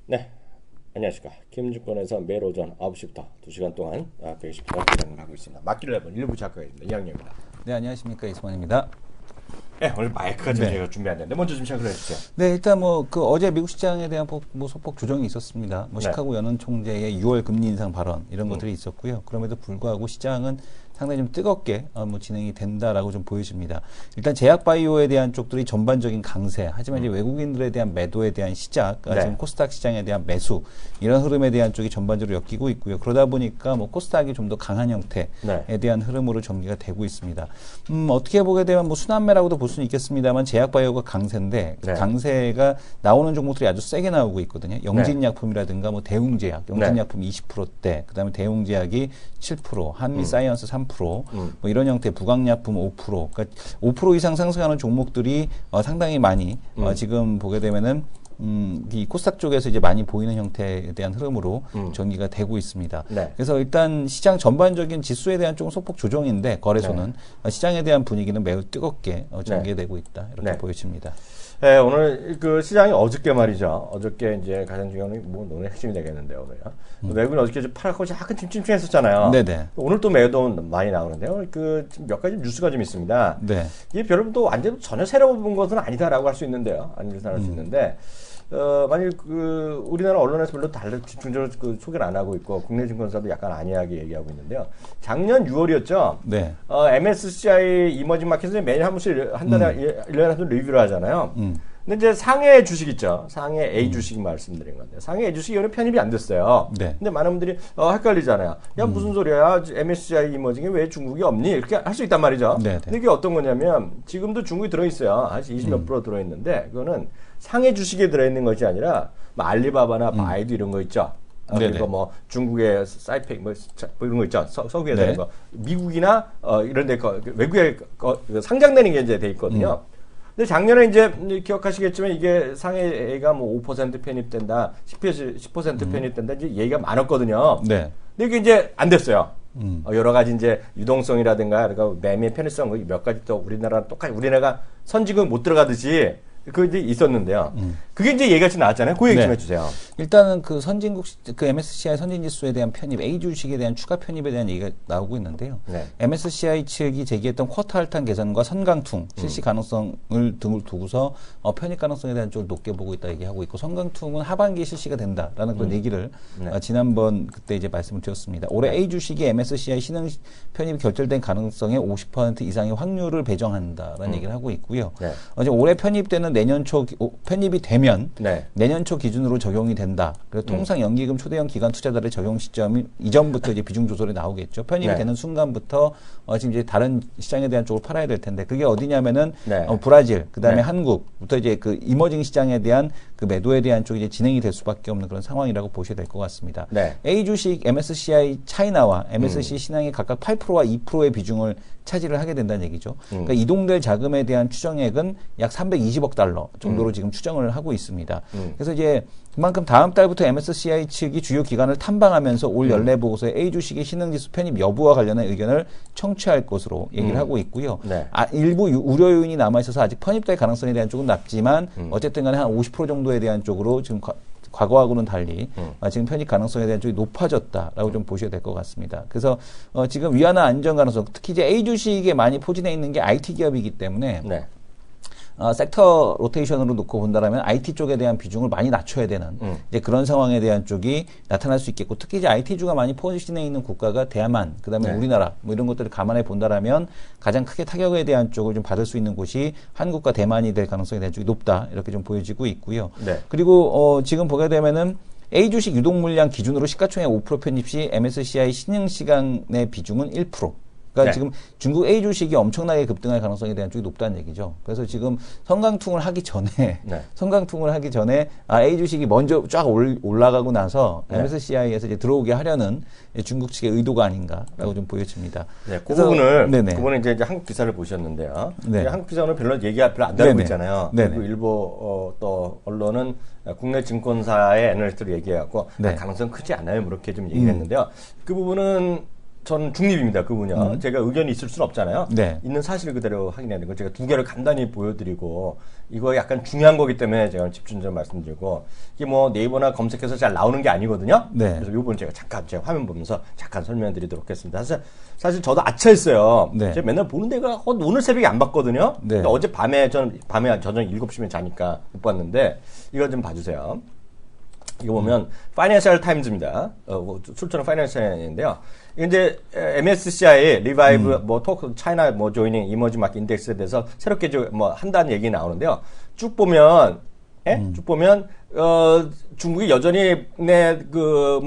네, 안녕하십니까. 김주권에서 매일 오전 9시부터 2시간 동안 뵙겠습니다. 진행을 하고 있습니다. 맡기를 해본 일부 작가입니다. 이학년입니다. 네, 안녕하십니까. 이승환입니다. 네, 오늘 마이크가 좀 네. 제가 준비했는데 먼저 좀 시작을 해주세요. 네, 일단 어제 미국 시장에 대한 소폭 조정이 있었습니다. 네. 시카고 연은 총재의 6월 금리 인상 발언 이런 것들이 있었고요. 그럼에도 불구하고 시장은 상당히 좀 뜨겁게 진행이 된다라고 좀 보여집니다. 일단 제약 바이오에 대한 쪽들이 전반적인 강세, 하지만 이제 외국인들에 대한 매도에 대한 시작, 네. 지금 코스닥 시장에 대한 매수 이런 흐름에 대한 쪽이 전반적으로 엮이고 있고요. 그러다 보니까 코스닥이 좀 더 강한 형태에 네. 대한 흐름으로 전개가 되고 있습니다. 어떻게 보게 되면 순환매라고도 볼 수는 있겠습니다만 제약 바이오가 강세인데 네. 강세가 나오는 종목들이 아주 세게 나오고 있거든요. 영진약품이라든가 대웅제약, 영진약품 20%대, 그다음에 대웅제약이 7%, 한미사이언스 3%, 이런 형태, 부강약품 5%, 그러니까 5% 이상 상승하는 종목들이 상당히 많이 지금 보게 되면은 이 코스닥 쪽에서 이제 많이 보이는 형태에 대한 흐름으로 전개가 되고 있습니다. 네. 그래서 일단 시장 전반적인 지수에 대한 조금 소폭 조정인데 거래소는 시장에 대한 분위기는 매우 뜨겁게 전개되고 있다 이렇게 네. 보여집니다. 네, 오늘 그 시장이 어저께 말이죠. 어저께 이제 가장 중요한 건 오늘 핵심이 되겠는데요, 오늘요. 외국인 어저께 좀 파랗고 약간 찜찜했었잖아요. 네네. 오늘 또 매도 많이 나오는데요. 몇 가지 뉴스가 좀 있습니다. 네. 이게 별로 또 완전 전혀 새로운 본 것은 아니다라고 할 수 있는데요. 아니다라고 할 수 있는데. 만일 우리나라 언론에서 별로 집중적으로 소개를 안 하고 있고 국내 증권사도 약간 안이하게 얘기하고 있는데요. 작년 6월이었죠. 네. MSCI 이머징 마켓에서 매년 한 번씩 한 달에 1년에 한 번 리뷰를 하잖아요. 근데 이제 상해 주식 있죠. 상해 A 주식 말씀드린 건데. 상해 A 주식이 오늘 편입이 안 됐어요. 네. 근데 많은 분들이 헷갈리잖아요. 야, 무슨 소리야? MSCI 이머징에 왜 중국이 없니? 이렇게 할 수 있단 말이죠. 네, 네. 근데 이게 어떤 거냐면 지금도 중국이 들어있어요. 한 20몇 프로 들어있는데 그거는 상해 주식에 들어있는 것이 아니라 알리바바나 바이두 이런 거 있죠. 그리고 중국의 사이펙 이런 거 있죠. 석유에 되는 거. 미국이나 이런 데 외국에 상장되는 게 이제 돼 있거든요. 근데 작년에 이제 기억하시겠지만 이게 상해가 5% 편입된다, 10% 편입된다 이제 얘기가 많았거든요. 네. 근데 이게 이제 안 됐어요. 여러 가지 이제 유동성이라든가 그러니까 매매 편의성 몇 가지 또 우리나라랑 똑같이 우리나라가 선진국 못 들어가듯이 그 이제 있었는데요. 그게 이제 얘기가 지금 나왔잖아요. 그 얘기 좀 해주세요. 일단은 MSCI 선진지수에 대한 편입, A 주식에 대한 추가 편입에 대한 얘기가 나오고 있는데요. 네. MSCI 측이 제기했던 쿼터 할당 개선과 선강퉁 실시 가능성을 등을 두고서 편입 가능성에 대한 쪽을 높게 보고 있다 얘기하고 있고 선강퉁은 하반기에 실시가 된다라는 그런 얘기를 지난번 그때 이제 말씀을 드렸습니다. 올해 A 주식이 MSCI 신흥 편입이 결정된 가능성의 50% 이상의 확률을 배정한다라는 얘기를 하고 있고요. 네. 올해 편입되는 내년 초 편입이 되면 네. 내년 초 기준으로 적용이 된다. 그래서 통상 연기금 초대형 기관 투자자들의 적용 시점이 이전부터 이제 비중 조절이 나오겠죠. 편입이 되는 순간부터 지금 이제 다른 시장에 대한 쪽을 팔아야 될 텐데 그게 어디냐면은 브라질, 그다음에 한국부터 이제 그 이머징 시장에 대한 그 매도에 대한 쪽이 이제 진행이 될 수밖에 없는 그런 상황이라고 보셔야 될 것 같습니다. 네. A 주식 MSCI 차이나와 MSCI 신흥이 각각 8%와 2%의 비중을 차지를 하게 된다는 얘기죠. 그러니까 이동될 자금에 대한 추정액은 약 320억 달러 정도로 지금 추정을 하고 있습니다. 그래서 이제 그만큼 다음 달부터 MSCI 측이 주요 기관을 탐방하면서 올 연례 보고서에 A 주식의 신흥지수 편입 여부와 관련한 의견을 청취할 것으로 얘기를 하고 있고요. 네. 일부 우려 요인이 남아 있어서 아직 편입될 가능성에 대한 쪽은 낮지만 어쨌든 간에 한 50% 정도에 대한 쪽으로 지금 과거하고는 달리 지금 편입 가능성에 대한 쪽이 높아졌다라고 좀 보셔야 될 것 같습니다. 그래서 지금 위안화 안정 가능성, 특히 이제 A 주식에 많이 포진해 있는 게 IT 기업이기 때문에 섹터 로테이션으로 놓고 본다라면 IT 쪽에 대한 비중을 많이 낮춰야 되는 이제 그런 상황에 대한 쪽이 나타날 수 있겠고 특히 이제 IT주가 많이 포지션해 있는 국가가 대만, 그다음에 우리나라 이런 것들을 감안해 본다라면 가장 크게 타격에 대한 쪽을 좀 받을 수 있는 곳이 한국과 대만이 될 가능성에 대한 쪽이 높다 이렇게 좀 보여지고 있고요. 그리고 지금 보게 되면은 A 주식 유동 물량 기준으로 시가총액 5% 편입 시 MSCI 신흥 시간의 비중은 1%. 그러니까 지금 중국 A 주식이 엄청나게 급등할 가능성에 대한 쪽이 높다는 얘기죠. 그래서 지금 성강퉁을 하기 전에 A 주식이 먼저 쫙 올라가고 나서 MSCI에서 이제 들어오게 하려는 중국 측의 의도가 아닌가라고 좀 보여집니다. 네, 그 부분은 이제 한국 기사를 보셨는데요. 한국 기사는 별로 얘기가 별로 안 다루고 있잖아요. 그리고 일부 또 언론은 국내 증권사의 애널리스트를 얘기해갖고 가능성 크지 않아요. 뭐 이렇게 좀 얘기를 했는데요. 그 부분은 저는 중립입니다. 그분요. 제가 의견이 있을 수는 없잖아요. 네. 있는 사실 그대로 확인하는 거. 제가 두 개를 간단히 보여드리고 이거 약간 중요한 거기 때문에 제가 집중 좀 말씀드리고 이게 뭐 네이버나 검색해서 잘 나오는 게 아니거든요. 네. 그래서 요번 제가 잠깐 제가 화면 보면서 잠깐 설명드리도록 하겠습니다. 사실 저도 아차했어요. 네. 제가 맨날 보는 데가 오늘 새벽에 안 봤거든요. 네. 어제 밤에 저녁 7시면 자니까 못 봤는데 이거 좀 봐주세요. 이거 보면 파이낸셜 타임즈입니다. 출처는 파이낸셜인데요. 이제 MSCI 리바이브 톡 차이나 조이닝 이머징 마켓 인덱스에 대해서 새롭게 한다는 얘기 나오는데요. 쭉 보면 중국이 여전히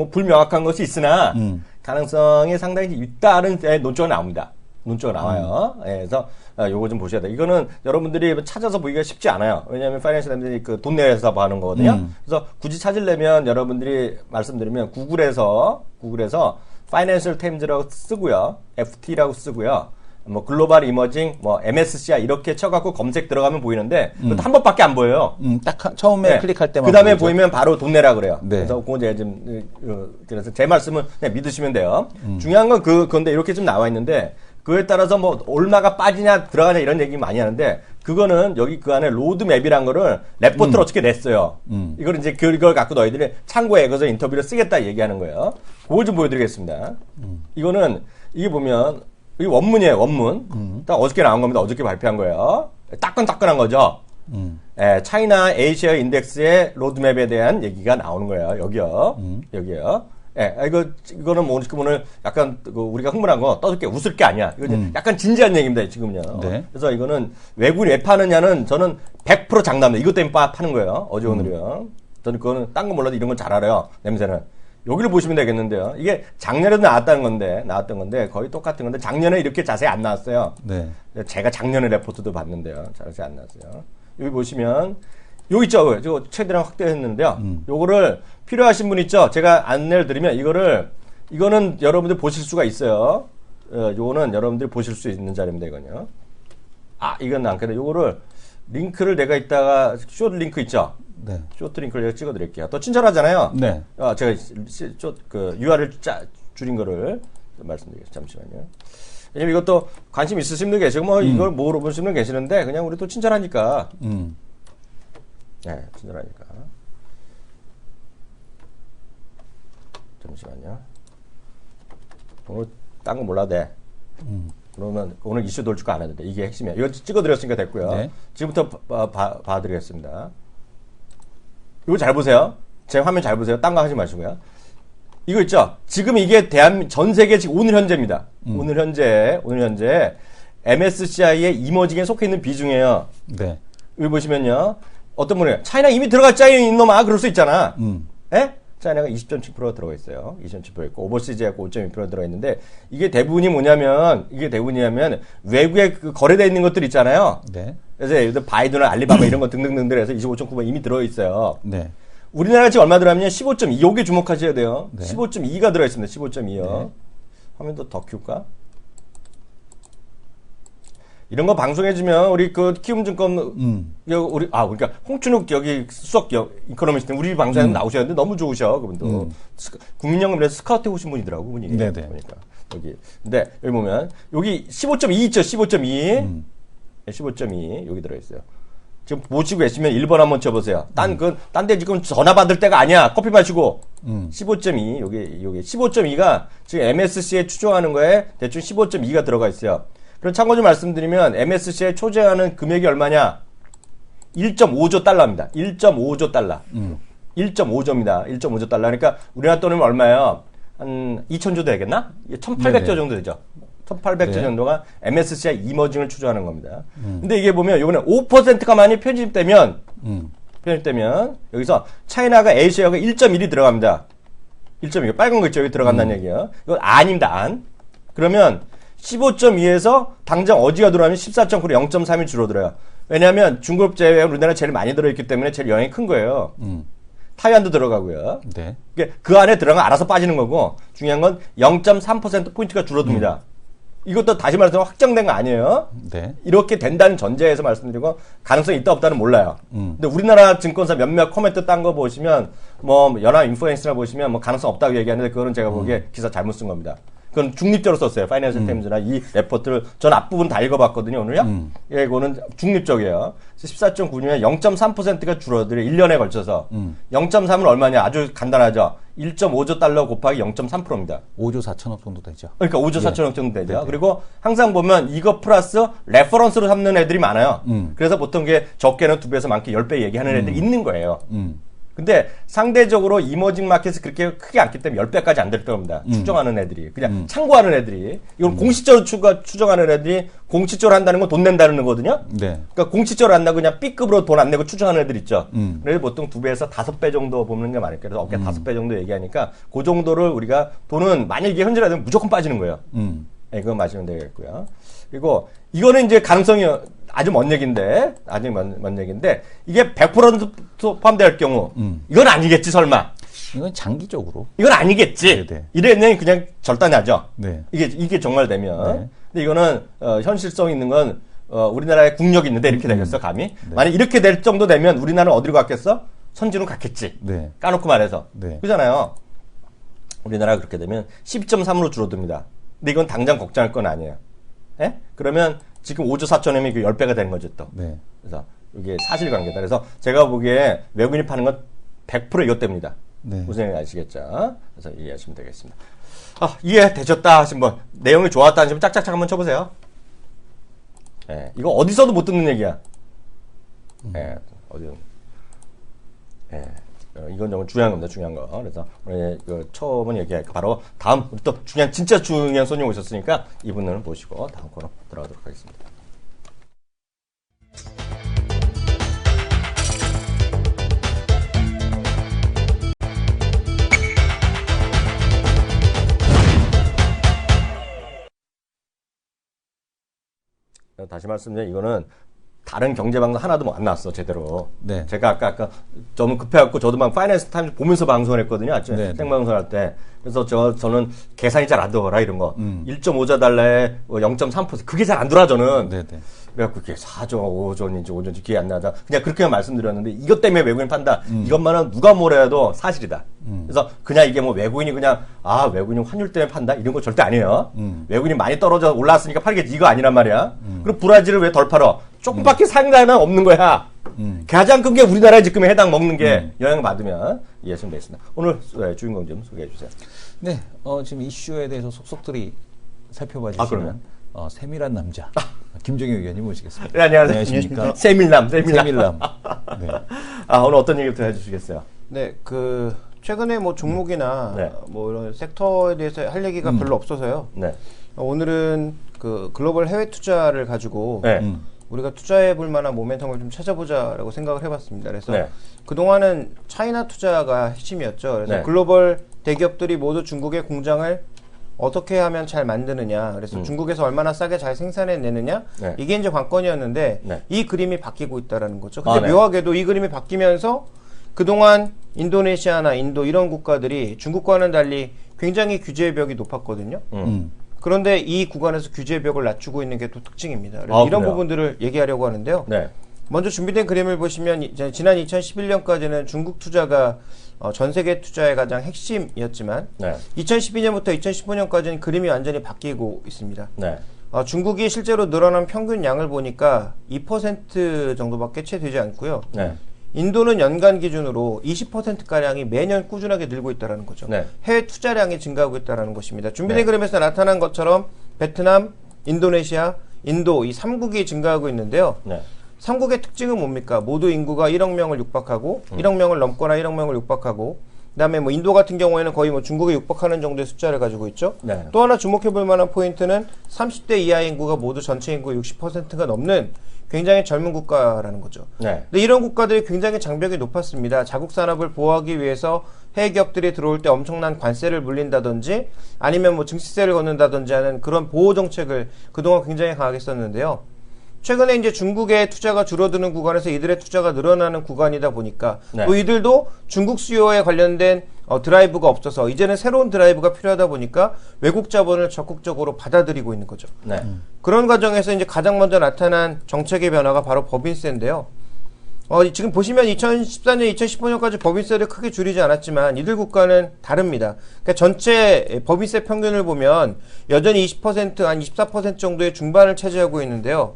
불명확한 것이 있으나 가능성이 상당히 있다는 논조가 나옵니다. 논조가 나와요. 그래서 요거 좀 보셔야 돼요. 이거는 여러분들이 찾아서 보기가 쉽지 않아요. 왜냐하면 파이낸셜 타임즈이 돈 내서 하는 거거든요. 그래서 굳이 찾으려면 여러분들이 말씀드리면 구글에서 파이낸셜 타임즈라고 쓰고요. FT라고 쓰고요. 뭐 글로벌 이머징, MSCI 이렇게 쳐갖고 검색 들어가면 보이는데 그것도 한 번밖에 안 보여요. 딱 처음에 클릭할 때만. 그 다음에 보이면 바로 돈 내라 그래요. 네. 그래서 그거 제가 그래서 제 말씀은 그냥 믿으시면 돼요. 중요한 건 그건데 이렇게 좀 나와 있는데 그에 따라서 얼마가 빠지냐 들어가냐 이런 얘기 많이 하는데 그거는 여기 그 안에 로드맵이란 거를 레포트를 어떻게 냈어요. 이걸 이제 그걸 갖고 너희들이 참고해 그래서 인터뷰를 쓰겠다 얘기하는 거예요. 그걸 좀 보여드리겠습니다. 이게 보면 이 원문이에요. 원문. 딱 어저께 나온 겁니다. 어저께 발표한 거예요. 따끈따끈한 거죠. 차이나 에이시아 인덱스의 로드맵에 대한 얘기가 나오는 거예요. 여기요. 이거는 오늘 약간 우리가 흥분한 거 떠들 게 웃을 게 아니야. 이거 약간 진지한 얘기입니다, 지금요. 네. 그래서 이거는 외국인이 왜 파느냐는 저는 100% 장담합니다. 이것 때문에 파는 거예요. 어제 오늘이요. 저는 그거는 딴 거 몰라도 이런 건 잘 알아요. 냄새는. 여기를 보시면 되겠는데요. 이게 작년에도 나왔던 건데 거의 똑같은 건데 작년에 이렇게 자세히 안 나왔어요. 네. 제가 작년에 레포트도 봤는데요. 자세히 안 나왔어요. 여기 보시면 여기 있죠. 저 최대한 확대했는데요. 요거를 필요하신 분 있죠. 제가 안내를 드리면 이거는 여러분들 보실 수가 있어요. 요거는 여러분들이 보실 수 있는 자료입니다. 이건요. 이건 안 그래. 요거를 링크를 내가 이따가 쇼트 링크 있죠. 네. 쇼트 링크를 제가 찍어드릴게요. 더 친절하잖아요. 네. 제가 URL 줄인 거를 말씀드리겠습니다. 잠시만요. 왜냐면 이것도 관심 있으신 분 계시고 이걸 물어보시는 분 계시는데 그냥 우리 또 친절하니까. 네, 친절하니까. 잠시만요. 오늘 딴 거 몰라도 돼. 그러면 오늘 이슈 돌 거 안 해도 돼. 이게 핵심이야. 이거 찍어드렸으니까 됐고요. 네. 지금부터 봐드리겠습니다. 이거 잘 보세요. 제 화면 잘 보세요. 딴 거 하지 마시고요. 이거 있죠? 지금 이게 전 세계 지금 오늘 현재입니다. 오늘 현재 MSCI의 이머징에 속해 있는 비중이에요. 네. 여기 보시면요. 어떤 분이에요? 차이나 이미 들어갔잖아요, 이놈아. 그럴 수 있잖아. 예? 차이나가 20.7% 들어가 있어요. 20.7% 있고, 오버시즈가 5.2% 들어가 있는데, 이게 대부분이 뭐냐면, 외국에 거래되어 있는 것들 있잖아요. 네. 그래서 예를 들어 바이든이나 알리바바 이런 거 등등등들 해서 25.9번 이미 들어 있어요. 네. 우리나라 지금 얼마 들어가면 15.2, 요게 주목하셔야 돼요. 네. 15.2가 들어 있습니다. 15.2요. 네. 화면 더 키울까? 이런 거 방송해주면 우리 키움증권 그러니까 홍춘욱 여기 수석 이코노미스트 우리 방송에 나오셨는데 너무 좋으셔 그분도 국민연금에서 스카우트 오신 분이더라고 그분이. 네네. 그러니까 근데 여기 보면 여기 15.2 있죠 15.2 15.2 여기 들어있어요. 지금 보시고 계시면 1번 한번 쳐보세요. 딴 데 지금 전화 받을 때가 아니야. 커피 마시고. 15.2 여기 15.2가 지금 MSCI에 추정하는 거에 대충 15.2가 들어가 있어요. 그럼 참고 좀 말씀드리면 MSCI에 초제하는 금액이 얼마냐? 1.5조 달러입니다. 1.5조 달러. 1.5조입니다. 1.5조 달러. 그러니까 우리나라 돈이면 얼마예요? 한 2,000조 되겠나? 1,800조 정도 되죠. 1,800조 네. 정도가 MSCI 이머징을 추정하는 겁니다. 근데 이게 보면 요번에 5%가 많이 편집되면 여기서 차이나가 에이시아가 1.1이 들어갑니다. 1.2. 빨간 거 있죠? 여기 들어간다는 얘기예요. 이건 안입니다. 안. 그러면 15.2에서 당장 어디가 들어가면 14.9로 0.3이 줄어들어요. 왜냐하면 중국 제외 우리나라 제일 많이 들어있기 때문에 제일 영향이 큰 거예요. 타이완도 들어가고요. 네. 그 안에 들어가면 알아서 빠지는 거고 중요한 건 0.3%포인트가 줄어듭니다. 이것도 다시 말해서 확정된 거 아니에요. 네. 이렇게 된다는 전제에서 말씀드리고 가능성이 있다 없다는 몰라요. 근데 우리나라 증권사 몇몇 코멘트 딴 거 보시면 연합 인플루언스나 보시면 가능성 없다고 얘기하는데 그거는 제가 보기에 기사 잘못 쓴 겁니다. 그건 중립적으로 썼어요. 파이낸셜 타임즈나 이 레포트를 전 앞부분 다 읽어봤거든요, 오늘요. 예, 이거는 중립적이에요. 14.9면 0.3%가 줄어들어요. 1년에 걸쳐서. 0.3은 얼마냐? 아주 간단하죠. 1.5조 달러 곱하기 0.3%입니다. 5조 4천억 정도 되죠. 그러니까 5조 4천억 정도 되죠. 그리고 항상 보면 이거 플러스 레퍼런스로 삼는 애들이 많아요. 그래서 보통 게 적게는 2배에서 많게 10배 얘기하는 애들이 있는 거예요. 근데 상대적으로 이머징 마켓이 그렇게 크게 않기 때문에 10배까지 안 될 겁니다. 추정하는 애들이. 그냥 참고하는 애들이. 이건 공식적으로 추정하는 애들이 공식적으로 한다는 건 돈 낸다는 거거든요. 네. 그러니까 공식적으로 한다고 그냥 B급으로 돈 안 내고 추정하는 애들 있죠. 그래서 보통 2배에서 5배 정도 보는 게 많을 거예요. 그래서 어깨 5배 정도 얘기하니까 그 정도를 우리가 돈은 만약 이게 현질하면 무조건 빠지는 거예요. 네, 그거 마시면 되겠고요. 그리고 이거는 이제 가능성이 아주 먼 얘기인데, 이게 100% 포함될 경우, 이건 아니겠지, 설마. 이건 장기적으로. 이건 아니겠지. 네네. 이래는 그냥 절단하죠. 네. 이게 정말 되면. 네. 근데 이거는, 현실성 있는 건, 우리나라에 국력이 있는데 이렇게 되겠어, 감히. 네. 만약 이렇게 될 정도 되면 우리나라는 어디로 갔겠어? 선진으로 갔겠지. 네. 까놓고 말해서. 네. 그잖아요. 우리나라가 그렇게 되면 12.3으로 줄어듭니다. 근데 이건 당장 걱정할 건 아니에요. 예? 그러면 지금 5조 4천이면 그 10배가 되는 거죠, 또. 네. 그래서 이게 사실관계다. 그래서 제가 보기에 외국인이 파는 건 100% 이것 때문이다. 네. 무슨 얘기 아시겠죠? 그래서 이해하시면 되겠습니다. 아, 이해되셨다 하신 분, 내용이 좋았다 하시면 짝짝짝 한번 쳐보세요. 예, 이거 어디서도 못 듣는 얘기야. 예, 어디든. 예. 이건 정말 중요한 겁니다, 중요한 거. 그래서, 오늘 처음 얘기할까. 바로 다음, 우리 또 진짜 중요한 손님 오셨으니까 이분을 모시고 다음 코너 들어가도록 하겠습니다. 다시 말씀드리면 이거는 다른 경제방송 하나도 안 나왔어, 제대로. 네. 제가 아까 너무 급해갖고 저도 막 파이낸스 타임즈 보면서 방송을 했거든요. 아침에 네. 생방송 할 때. 그래서 저는 계산이 잘 안 되더라, 이런 거. 1.5조 달러에 0.3%. 그게 잘 안 돌아, 저는. 네네. 그래갖고 그게 4조, 5조인지 5조인지 기억이 안 나다. 그냥 그렇게만 말씀드렸는데 이것 때문에 외국인 판다. 이것만은 누가 뭐라 해도 사실이다. 그래서 그냥 이게 뭐 외국인이 그냥 외국인이 환율 때문에 판다 이런 거 절대 아니에요. 외국인이 많이 떨어져 올라왔으니까 팔겠지 이거 아니란 말이야. 그리고 브라질을 왜 덜 팔어? 조금밖에 상가는 없는 거야. 가장 큰 게 우리나라에 지금 해당 먹는 게 영향을 받으면 이해하시면 되겠습니다. 오늘 주인공 좀 소개해 주세요. 네, 지금 이슈에 대해서 속속들이 살펴봐 주시면 세밀한 남자 김종희 의원님 모시겠습니다. 네, 안녕하세요. 안녕하십니까? 세밀남. 세밀남. 네. 오늘 어떤 얘기부터 해주시겠어요? 네, 최근에 뭐 종목이나 네. 뭐 이런 섹터에 대해서 할 얘기가 별로 없어서요. 네. 오늘은 글로벌 해외 투자를 가지고 네. 우리가 투자해 볼 만한 모멘텀을 좀 찾아보자라고 생각을 해봤습니다. 그래서 네. 그동안은 차이나 투자가 핵심이었죠. 그래서 네. 글로벌 대기업들이 모두 중국의 공장을 어떻게 하면 잘 만드느냐, 그래서 중국에서 얼마나 싸게 잘 생산해내느냐, 네. 이게 이제 관건이었는데 네. 이 그림이 바뀌고 있다라는 거죠. 근데 네. 묘하게도 이 그림이 바뀌면서 그동안 인도네시아나 인도 이런 국가들이 중국과는 달리 굉장히 규제의 벽이 높았거든요. 그런데 이 구간에서 규제의 벽을 낮추고 있는 게 또 특징입니다. 그래서 이런 그래요? 부분들을 얘기하려고 하는데요. 네. 먼저 준비된 그림을 보시면 지난 2011년까지는 중국 투자가 전 세계 투자의 가장 핵심이었지만 네. 2012년부터 2015년까지는 그림이 완전히 바뀌고 있습니다. 네. 중국이 실제로 늘어난 평균 양을 보니까 2% 정도밖에 채 되지 않고요. 네. 인도는 연간 기준으로 20%가량이 매년 꾸준하게 늘고 있다는 거죠. 네. 해외 투자량이 증가하고 있다는 것입니다. 준비된 네. 그림에서 나타난 것처럼 베트남, 인도네시아, 인도 이 3국이 증가하고 있는데요. 네. 3국의 특징은 뭡니까? 모두 인구가 1억 명을 육박하고 1억 명을 넘거나 1억 명을 육박하고 그다음에 뭐 인도 같은 경우에는 거의 뭐 중국에 육박하는 정도의 숫자를 가지고 있죠. 네. 또 하나 주목해 볼 만한 포인트는 30대 이하 인구가 모두 전체 인구의 60%가 넘는 굉장히 젊은 국가라는 거죠. 네. 근데 이런 국가들이 굉장히 장벽이 높았습니다. 자국 산업을 보호하기 위해서 해외 기업들이 들어올 때 엄청난 관세를 물린다든지 아니면 뭐 증시세를 걷는다든지 하는 그런 보호 정책을 그동안 굉장히 강하게 썼는데요. 최근에 이제 중국의 투자가 줄어드는 구간에서 이들의 투자가 늘어나는 구간이다 보니까 네. 또 이들도 중국 수요에 관련된 드라이브가 없어서 이제는 새로운 드라이브가 필요하다 보니까 외국 자본을 적극적으로 받아들이고 있는 거죠. 네. 그런 과정에서 이제 가장 먼저 나타난 정책의 변화가 바로 법인세인데요. 지금 보시면 2014년, 2015년까지 법인세를 크게 줄이지 않았지만 이들 국가는 다릅니다. 그러니까 전체 법인세 평균을 보면 여전히 20%, 한 24% 정도의 중반을 차지하고 있는데요.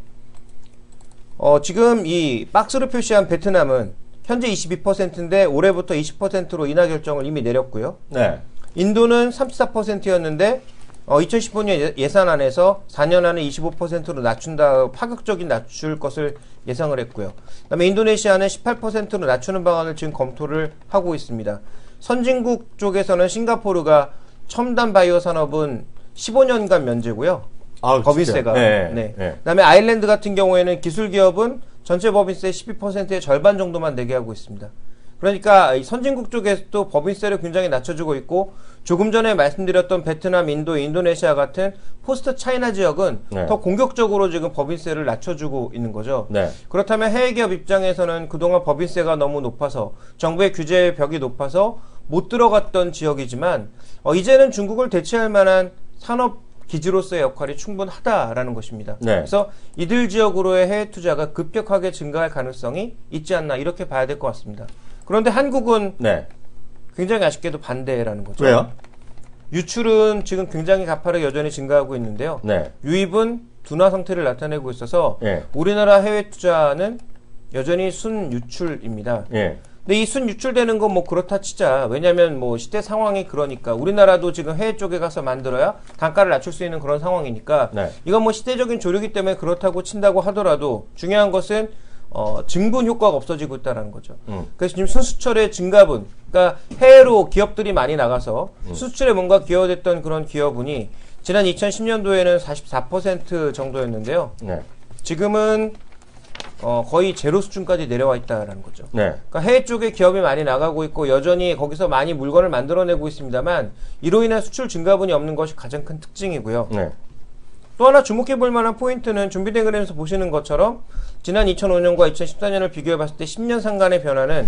지금 이 박스로 표시한 베트남은 현재 22%인데 올해부터 20%로 인하 결정을 이미 내렸고요. 네. 인도는 34%였는데 2015년 예산안에서 4년 안에 25%로 낮춘다, 파격적인 낮출 것을 예상을 했고요. 그다음에 인도네시아는 18%로 낮추는 방안을 지금 검토를 하고 있습니다. 선진국 쪽에서는 싱가포르가 첨단 바이오 산업은 15년간 면제고요. 법인세가. 네. 그다음에 아일랜드 같은 경우에는 기술 기업은 전체 법인세 12%의 절반 정도만 내게 하고 있습니다. 그러니까 선진국 쪽에서도 법인세를 굉장히 낮춰주고 있고 조금 전에 말씀드렸던 베트남, 인도, 인도네시아 같은 포스트 차이나 지역은 더 공격적으로 지금 법인세를 낮춰주고 있는 거죠. 그렇다면 해외 기업 입장에서는 그동안 법인세가 너무 높아서 정부의 규제 벽이 높아서 못 들어갔던 지역이지만 이제는 중국을 대체할 만한 산업 기지로서의 역할이 충분하다라는 것입니다. 그래서 이들 지역으로의 해외 투자가 급격하게 증가할 가능성이 있지 않나 이렇게 봐야 될 것 같습니다. 그런데 한국은 굉장히 아쉽게도 반대라는 거죠. 왜요? 유출은 지금 굉장히 가파르게 여전히 증가하고 있는데요. 유입은 둔화 상태를 나타내고 있어서 우리나라 해외 투자는 여전히 순유출입니다. 근데 이 순유출되는 건 뭐 그렇다 치자. 왜냐면 뭐 시대 상황이 그러니까 우리나라도 지금 해외 쪽에 가서 만들어야 단가를 낮출 수 있는 그런 상황이니까 이건 뭐 시대적인 조류기 때문에 그렇다고 친다고 하더라도 중요한 것은 증분 효과가 없어지고 있다는 거죠. 그래서 지금 순수출의 증가분, 그러니까 해외로 기업들이 많이 나가서 수출에 뭔가 기여됐던 그런 기여분이 지난 2010년도에는 44% 정도였는데요. 지금은 거의 제로 수준까지 내려와 있다라는 거죠. 그러니까 해외 쪽에 기업이 많이 나가고 있고 여전히 거기서 많이 물건을 만들어내고 있습니다만 이로 인한 수출 증가분이 없는 것이 가장 큰 특징이고요. 또 하나 주목해 볼 만한 포인트는 준비된 그램에서 보시는 것처럼 지난 2005년과 2014년을 비교해 봤을 때 10년 상간의 변화는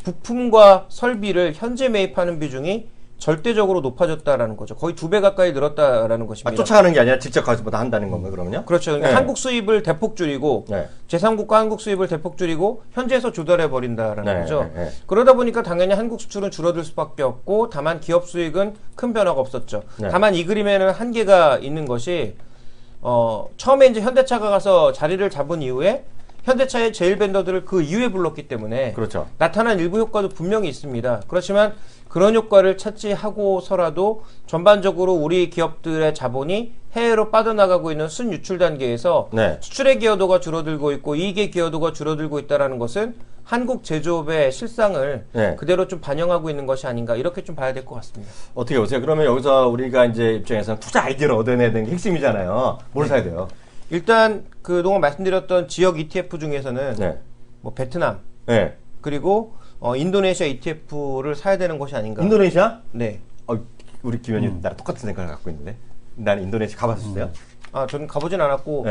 부품과 설비를 현재 매입하는 비중이 절대적으로 높아졌다라는 거죠. 거의 2배 가까이 늘었다라는 것입니다. 쫓아가는 게 아니라 직접 가서 다 한다는 건가요, 그러면요? 그렇죠. 그러니까 한국 수입을 대폭 줄이고 제3국가 한국 수입을 대폭 줄이고 현지에서 조달해 버린다라는 거죠. 그러다 보니까 당연히 한국 수출은 줄어들 수밖에 없고 다만 기업 수익은 큰 변화가 없었죠. 다만 이 그림에는 한계가 있는 것이 처음에 이제 현대차가 가서 자리를 잡은 이후에 현대차의 제일 벤더들을 그 이후에 불렀기 때문에 나타난 일부 효과도 분명히 있습니다. 그렇지만 그런 효과를 차지하고서라도 전반적으로 우리 기업들의 자본이 해외로 빠져나가고 있는 순유출 단계에서 수출의 기여도가 줄어들고 있고 이익의 기여도가 줄어들고 있다는 것은 한국 제조업의 실상을 그대로 좀 반영하고 있는 것이 아닌가 이렇게 좀 봐야 될 것 같습니다. 어떻게 보세요? 그러면 여기서 우리가 이제 입장에서는 투자 아이디어를 얻어내야 되는 게 핵심이잖아요. 뭘 사야 돼요? 일단 그동안 말씀드렸던 지역 ETF 중에서는 뭐 베트남 그리고 인도네시아 ETF를 사야 되는 것이 아닌가. 인도네시아? 네. 우리 김 의원님 나랑 똑같은 생각을 갖고 있는데 나는 인도네시아 가봤었어요? 저는 가보진 않았고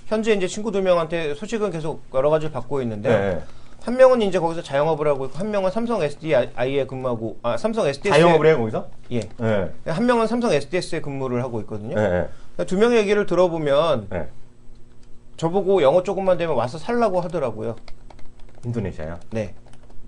현재 이제 친구 2명한테 소식은 계속 여러 가지를 받고 있는데 한 명은 이제 거기서 자영업을 하고 있고 한 명은 삼성 SDI에 근무하고 삼성 SDS 자영업을 해요 거기서? 한 명은 삼성 SDS에 근무를 하고 있거든요. 두 명의 얘기를 들어보면 저보고 영어 조금만 되면 와서 살라고 하더라고요. 인도네시아요? 네.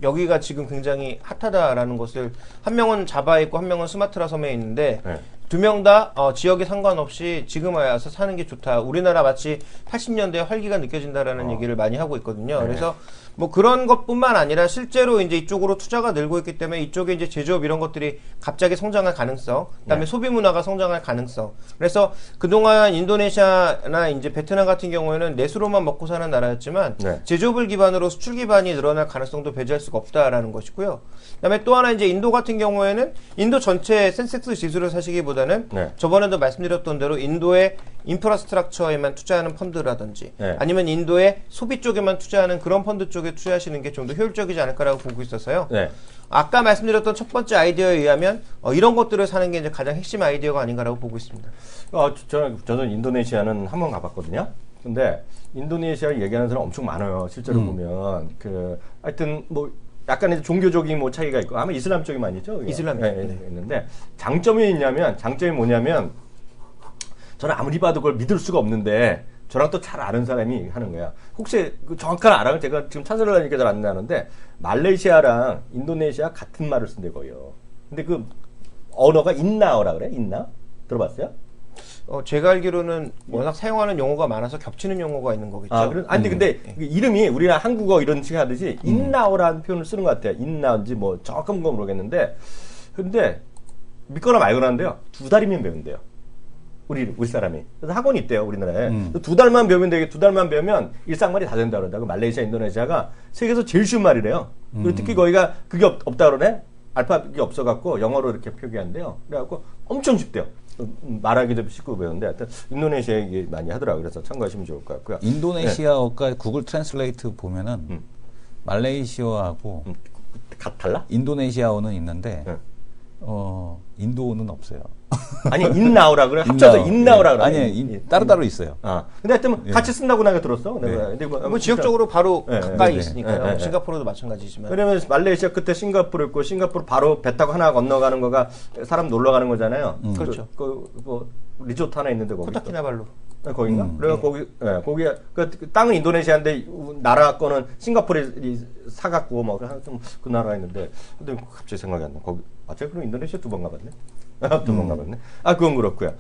여기가 지금 굉장히 핫하다라는 것을 한 명은 자바에 있고 한 명은 스마트라 섬에 있는데 두 명 다 지역에 상관없이 지금 와서 사는 게 좋다. 우리나라 마치 80년대 활기가 느껴진다라는 얘기를 많이 하고 있거든요. 그래서 뭐 그런 것뿐만 아니라 실제로 이제 이쪽으로 투자가 늘고 있기 때문에 이쪽에 이제 제조업 이런 것들이 갑자기 성장할 가능성, 그다음에 소비 문화가 성장할 가능성. 그래서 그동안 인도네시아나 이제 베트남 같은 경우에는 내수로만 먹고 사는 나라였지만 제조업을 기반으로 수출 기반이 늘어날 가능성도 배제할 수가 없다라는 것이고요. 그다음에 또 하나 이제 인도 같은 경우에는 인도 전체 센섹스 지수를 사시기보다는 저번에도 말씀드렸던 대로 인도의 인프라스트럭처에만 투자하는 펀드라든지 아니면 인도의 소비 쪽에만 투자하는 그런 펀드 쪽에 투자하시는 게 좀 더 효율적이지 않을까라고 보고 있어서요. 아까 말씀드렸던 첫 번째 아이디어에 의하면 이런 것들을 사는 게 이제 가장 핵심 아이디어가 아닌가라고 보고 있습니다. 저는 인도네시아는 한 번 가봤거든요. 근데 인도네시아 얘기하는 사람 엄청 많아요. 실제로 보면 하여튼 뭐 약간의 종교적인 뭐 차이가 있고 아마 이슬람 쪽이 많이 있죠. 이슬람 있는데 장점이 뭐냐면 저는 아무리 봐도 그걸 믿을 수가 없는데 저랑 또 잘 아는 사람이 하는 거야. 혹시 그 정확한 알아는 제가 지금 찾으려 하니까 잘 안 나는데 말레이시아랑 인도네시아 같은 말을 쓴대거요. 근데 그 언어가 인나어라 그래? 인나? 들어봤어요? 제가 알기로는 워낙 사용하는 용어가 많아서 겹치는 용어가 있는 거겠죠. 아, 아니 근데 그 이름이 우리나라 한국어 이런 식으로 하듯이 인나오라는 표현을 쓰는 것 같아요. 인나인지 뭐 정확한 건 모르겠는데, 근데 믿거나 말거나 한데요. 2달이면 배운대요. 우리 사람이. 그래서 학원이 있대요, 우리나라에. 2달만 배우면 되게 2달만 배우면 일상말이 다 된다 그런다고. 말레이시아, 인도네시아가 세계에서 제일 쉬운 말이래요. 그리고 특히 거기가 그게 없다 그러네. 알파벳이 없어갖고 영어로 이렇게 표기한대요. 그래갖고 엄청 쉽대요. 말하기도 쉽고 배우는데 하여튼 인도네시아 얘기 많이 하더라고요. 그래서 참고하시면 좋을 것 같고요. 인도네시아어가 구글 트랜슬레이트 보면은 말레이시아하고 달라? 인도네시아어는 있는데 네. 인도어는 없어요. 아니 인나오라 그래. 합쳐서 인나오라 그래. 아니 따로따로 있어요. 아, 근데 하여튼 같이 쓴다고 내가 들었어. 내가. 근데 뭐 지역적으로 바로 가까이 네. 있으니까요. 네. 싱가포르도 마찬가지지만. 왜냐면 말레이시아 끝에 싱가포르 있고 싱가포르 바로 배 타고 하나 건너가는 거가 사람 놀러 가는 거잖아요. 그렇죠. 뭐 리조트 하나 있는데 거기. 코타키나발루. 거긴가? 그래가 거기 그 땅은 인도네시아인데 나라 거는 싱가포르에 사갖고 뭐 그 나라가 있는데 근데 갑자기 생각이 안 나. 거기 제가 그럼 인도네시아 2번 가봤네. 2번 가봤네. 그건 그렇고요.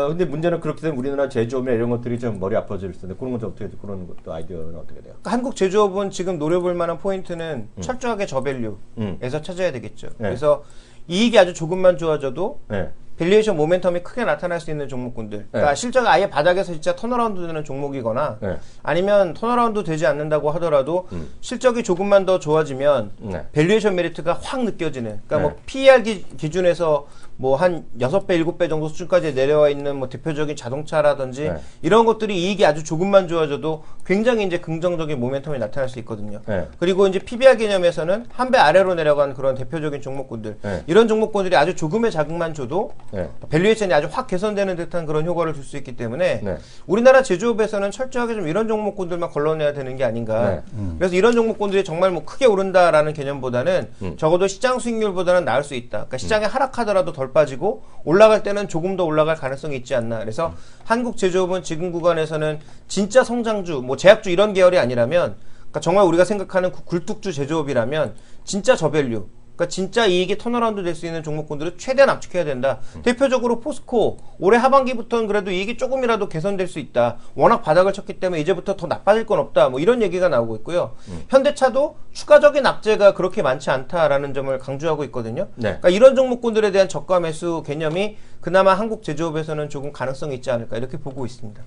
근데 문제는 그렇게 되면 우리나라 제조업이나 이런 것들이 좀 머리 아파질 텐데 그런 것도 어떻게 그런 것도 아이디어는 어떻게 돼요? 그러니까 한국 제조업은 지금 노려볼 만한 포인트는 철저하게 저밸류에서 찾아야 되겠죠. 네. 그래서 이익이 아주 조금만 좋아져도 네. 밸류에이션 모멘텀이 크게 나타날 수 있는 종목군들. 그러니까 실적 아예 바닥에서 진짜 턴어라운드 되는 종목이거나 네. 아니면 턴어라운드 되지 않는다고 하더라도 실적이 조금만 더 좋아지면 네. 밸류에이션 메리트가 확 느껴지는. 그러니까 네. 뭐 PER 기준에서 뭐 한 6배, 7배 정도 수준까지 내려와 있는 뭐 대표적인 자동차라든지 네. 이런 것들이 이익이 아주 조금만 좋아져도 굉장히 이제 긍정적인 모멘텀이 나타날 수 있거든요. 네. 그리고 이제 PBR 개념에서는 한 배 아래로 내려간 그런 대표적인 종목군들. 네. 이런 종목군들이 아주 조금의 자극만 줘도 네. 밸류에이션이 아주 확 개선되는 듯한 그런 효과를 줄 수 있기 때문에 네. 우리나라 제조업에서는 철저하게 좀 이런 종목군들만 걸러내야 되는 게 아닌가. 네. 그래서 이런 종목군들이 정말 뭐 크게 오른다라는 개념보다는 적어도 시장 수익률보다는 나을 수 있다. 그러니까 시장이 하락하더라도 덜 빠지고 올라갈 때는 조금 더 올라갈 가능성이 있지 않나. 그래서 한국 제조업은 지금 구간에서는 진짜 성장주, 뭐 제약주 이런 계열이 아니라면, 그러니까 정말 우리가 생각하는 굴뚝주 제조업이라면 진짜 저밸류. 그러니까 진짜 이익이 턴어라운드 될 수 있는 종목군들을 최대한 압축해야 된다. 대표적으로 포스코 올해 하반기부터는 그래도 이익이 조금이라도 개선될 수 있다. 워낙 바닥을 쳤기 때문에 이제부터 더 나빠질 건 없다. 뭐 이런 얘기가 나오고 있고요. 현대차도 추가적인 악재가 그렇게 많지 않다라는 점을 강조하고 있거든요. 네. 그러니까 이런 종목군들에 대한 저가 매수 개념이 그나마 한국 제조업에서는 조금 가능성이 있지 않을까 이렇게 보고 있습니다.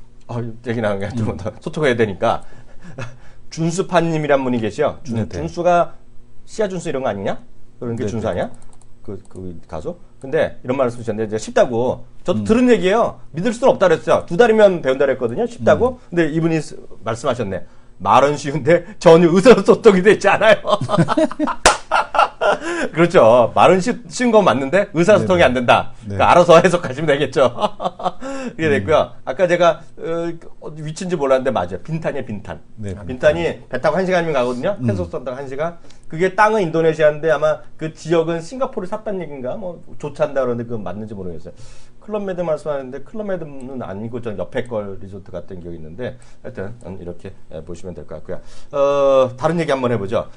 얘기 나온 게 좀 더 소통해야 되니까 준수파님이란 분이 계셔. 준수가 시아 준수 이런 거 아니냐? 그런 게 준수 아니야? 그 가수? 근데 이런 말을 쓰셨는데 이제 쉽다고 저도 들은 얘기예요. 믿을 수는 없다 그랬어요. 2달이면 배운다 그랬거든요. 쉽다고. 근데 이분이 말씀하셨네. 말은 쉬운데 전혀 의사소통이 되지 않아요. 그렇죠. 말은 쉬운 건 맞는데 의사소통이 안 된다. 그러니까 알아서 해석하시면 되겠죠. 그게 됐고요. 아까 제가 위치인지 몰랐는데 맞아요. 빈탄이에요. 빈탄. 네, 빈탄이 배 타고 1시간이면 가거든요. 펜소스 타고 1시간. 그게 땅은 인도네시아인데 아마 그 지역은 싱가포르 샀단 얘기인가? 뭐 조차한다 그러는데 그건 맞는지 모르겠어요. 클럽메드 말씀하는데 클럽메드는 아니고 전 옆에 걸 리조트 갔던 기억이 있는데 하여튼 이렇게 보시면 될 것 같고요. 다른 얘기 한번 해보죠.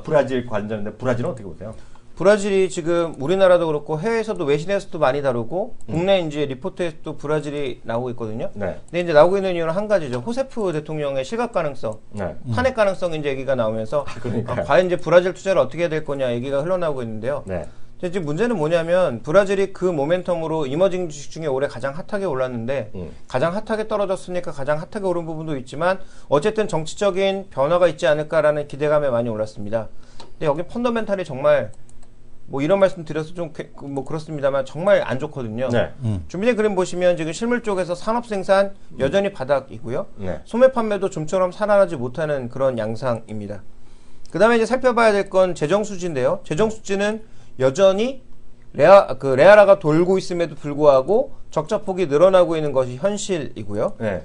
브라질 관련인데 브라질은 어떻게 보세요? 브라질이 지금 우리나라도 그렇고 해외에서도 외신에서도 많이 다루고 국내 이제 리포트에서도 브라질이 나오고 있거든요. 네. 근데 이제 나오고 있는 이유는 한 가지죠. 호세프 대통령의 실각 가능성, 네. 탄핵 가능성 이제 얘기가 나오면서 그러니까요. 과연 이제 브라질 투자를 어떻게 해야 될 거냐 얘기가 흘러나오고 있는데요. 네. 근데 지금 문제는 뭐냐면 브라질이 그 모멘텀으로 이머징 주식 중에 올해 가장 핫하게 올랐는데 가장 핫하게 떨어졌으니까 가장 핫하게 오른 부분도 있지만 어쨌든 정치적인 변화가 있지 않을까라는 기대감에 많이 올랐습니다. 근데 여기 펀더멘탈이 정말 뭐 이런 말씀 드려서 좀 뭐 그렇습니다만 정말 안 좋거든요. 네. 준비된 그림 보시면 지금 실물 쪽에서 산업 생산 여전히 바닥이고요. 네. 소매 판매도 좀처럼 살아나지 못하는 그런 양상입니다. 그 다음에 이제 살펴봐야 될 건 재정 수지인데요. 재정 수지는 여전히 레아라가 돌고 있음에도 불구하고 적자폭이 늘어나고 있는 것이 현실이고요. 네.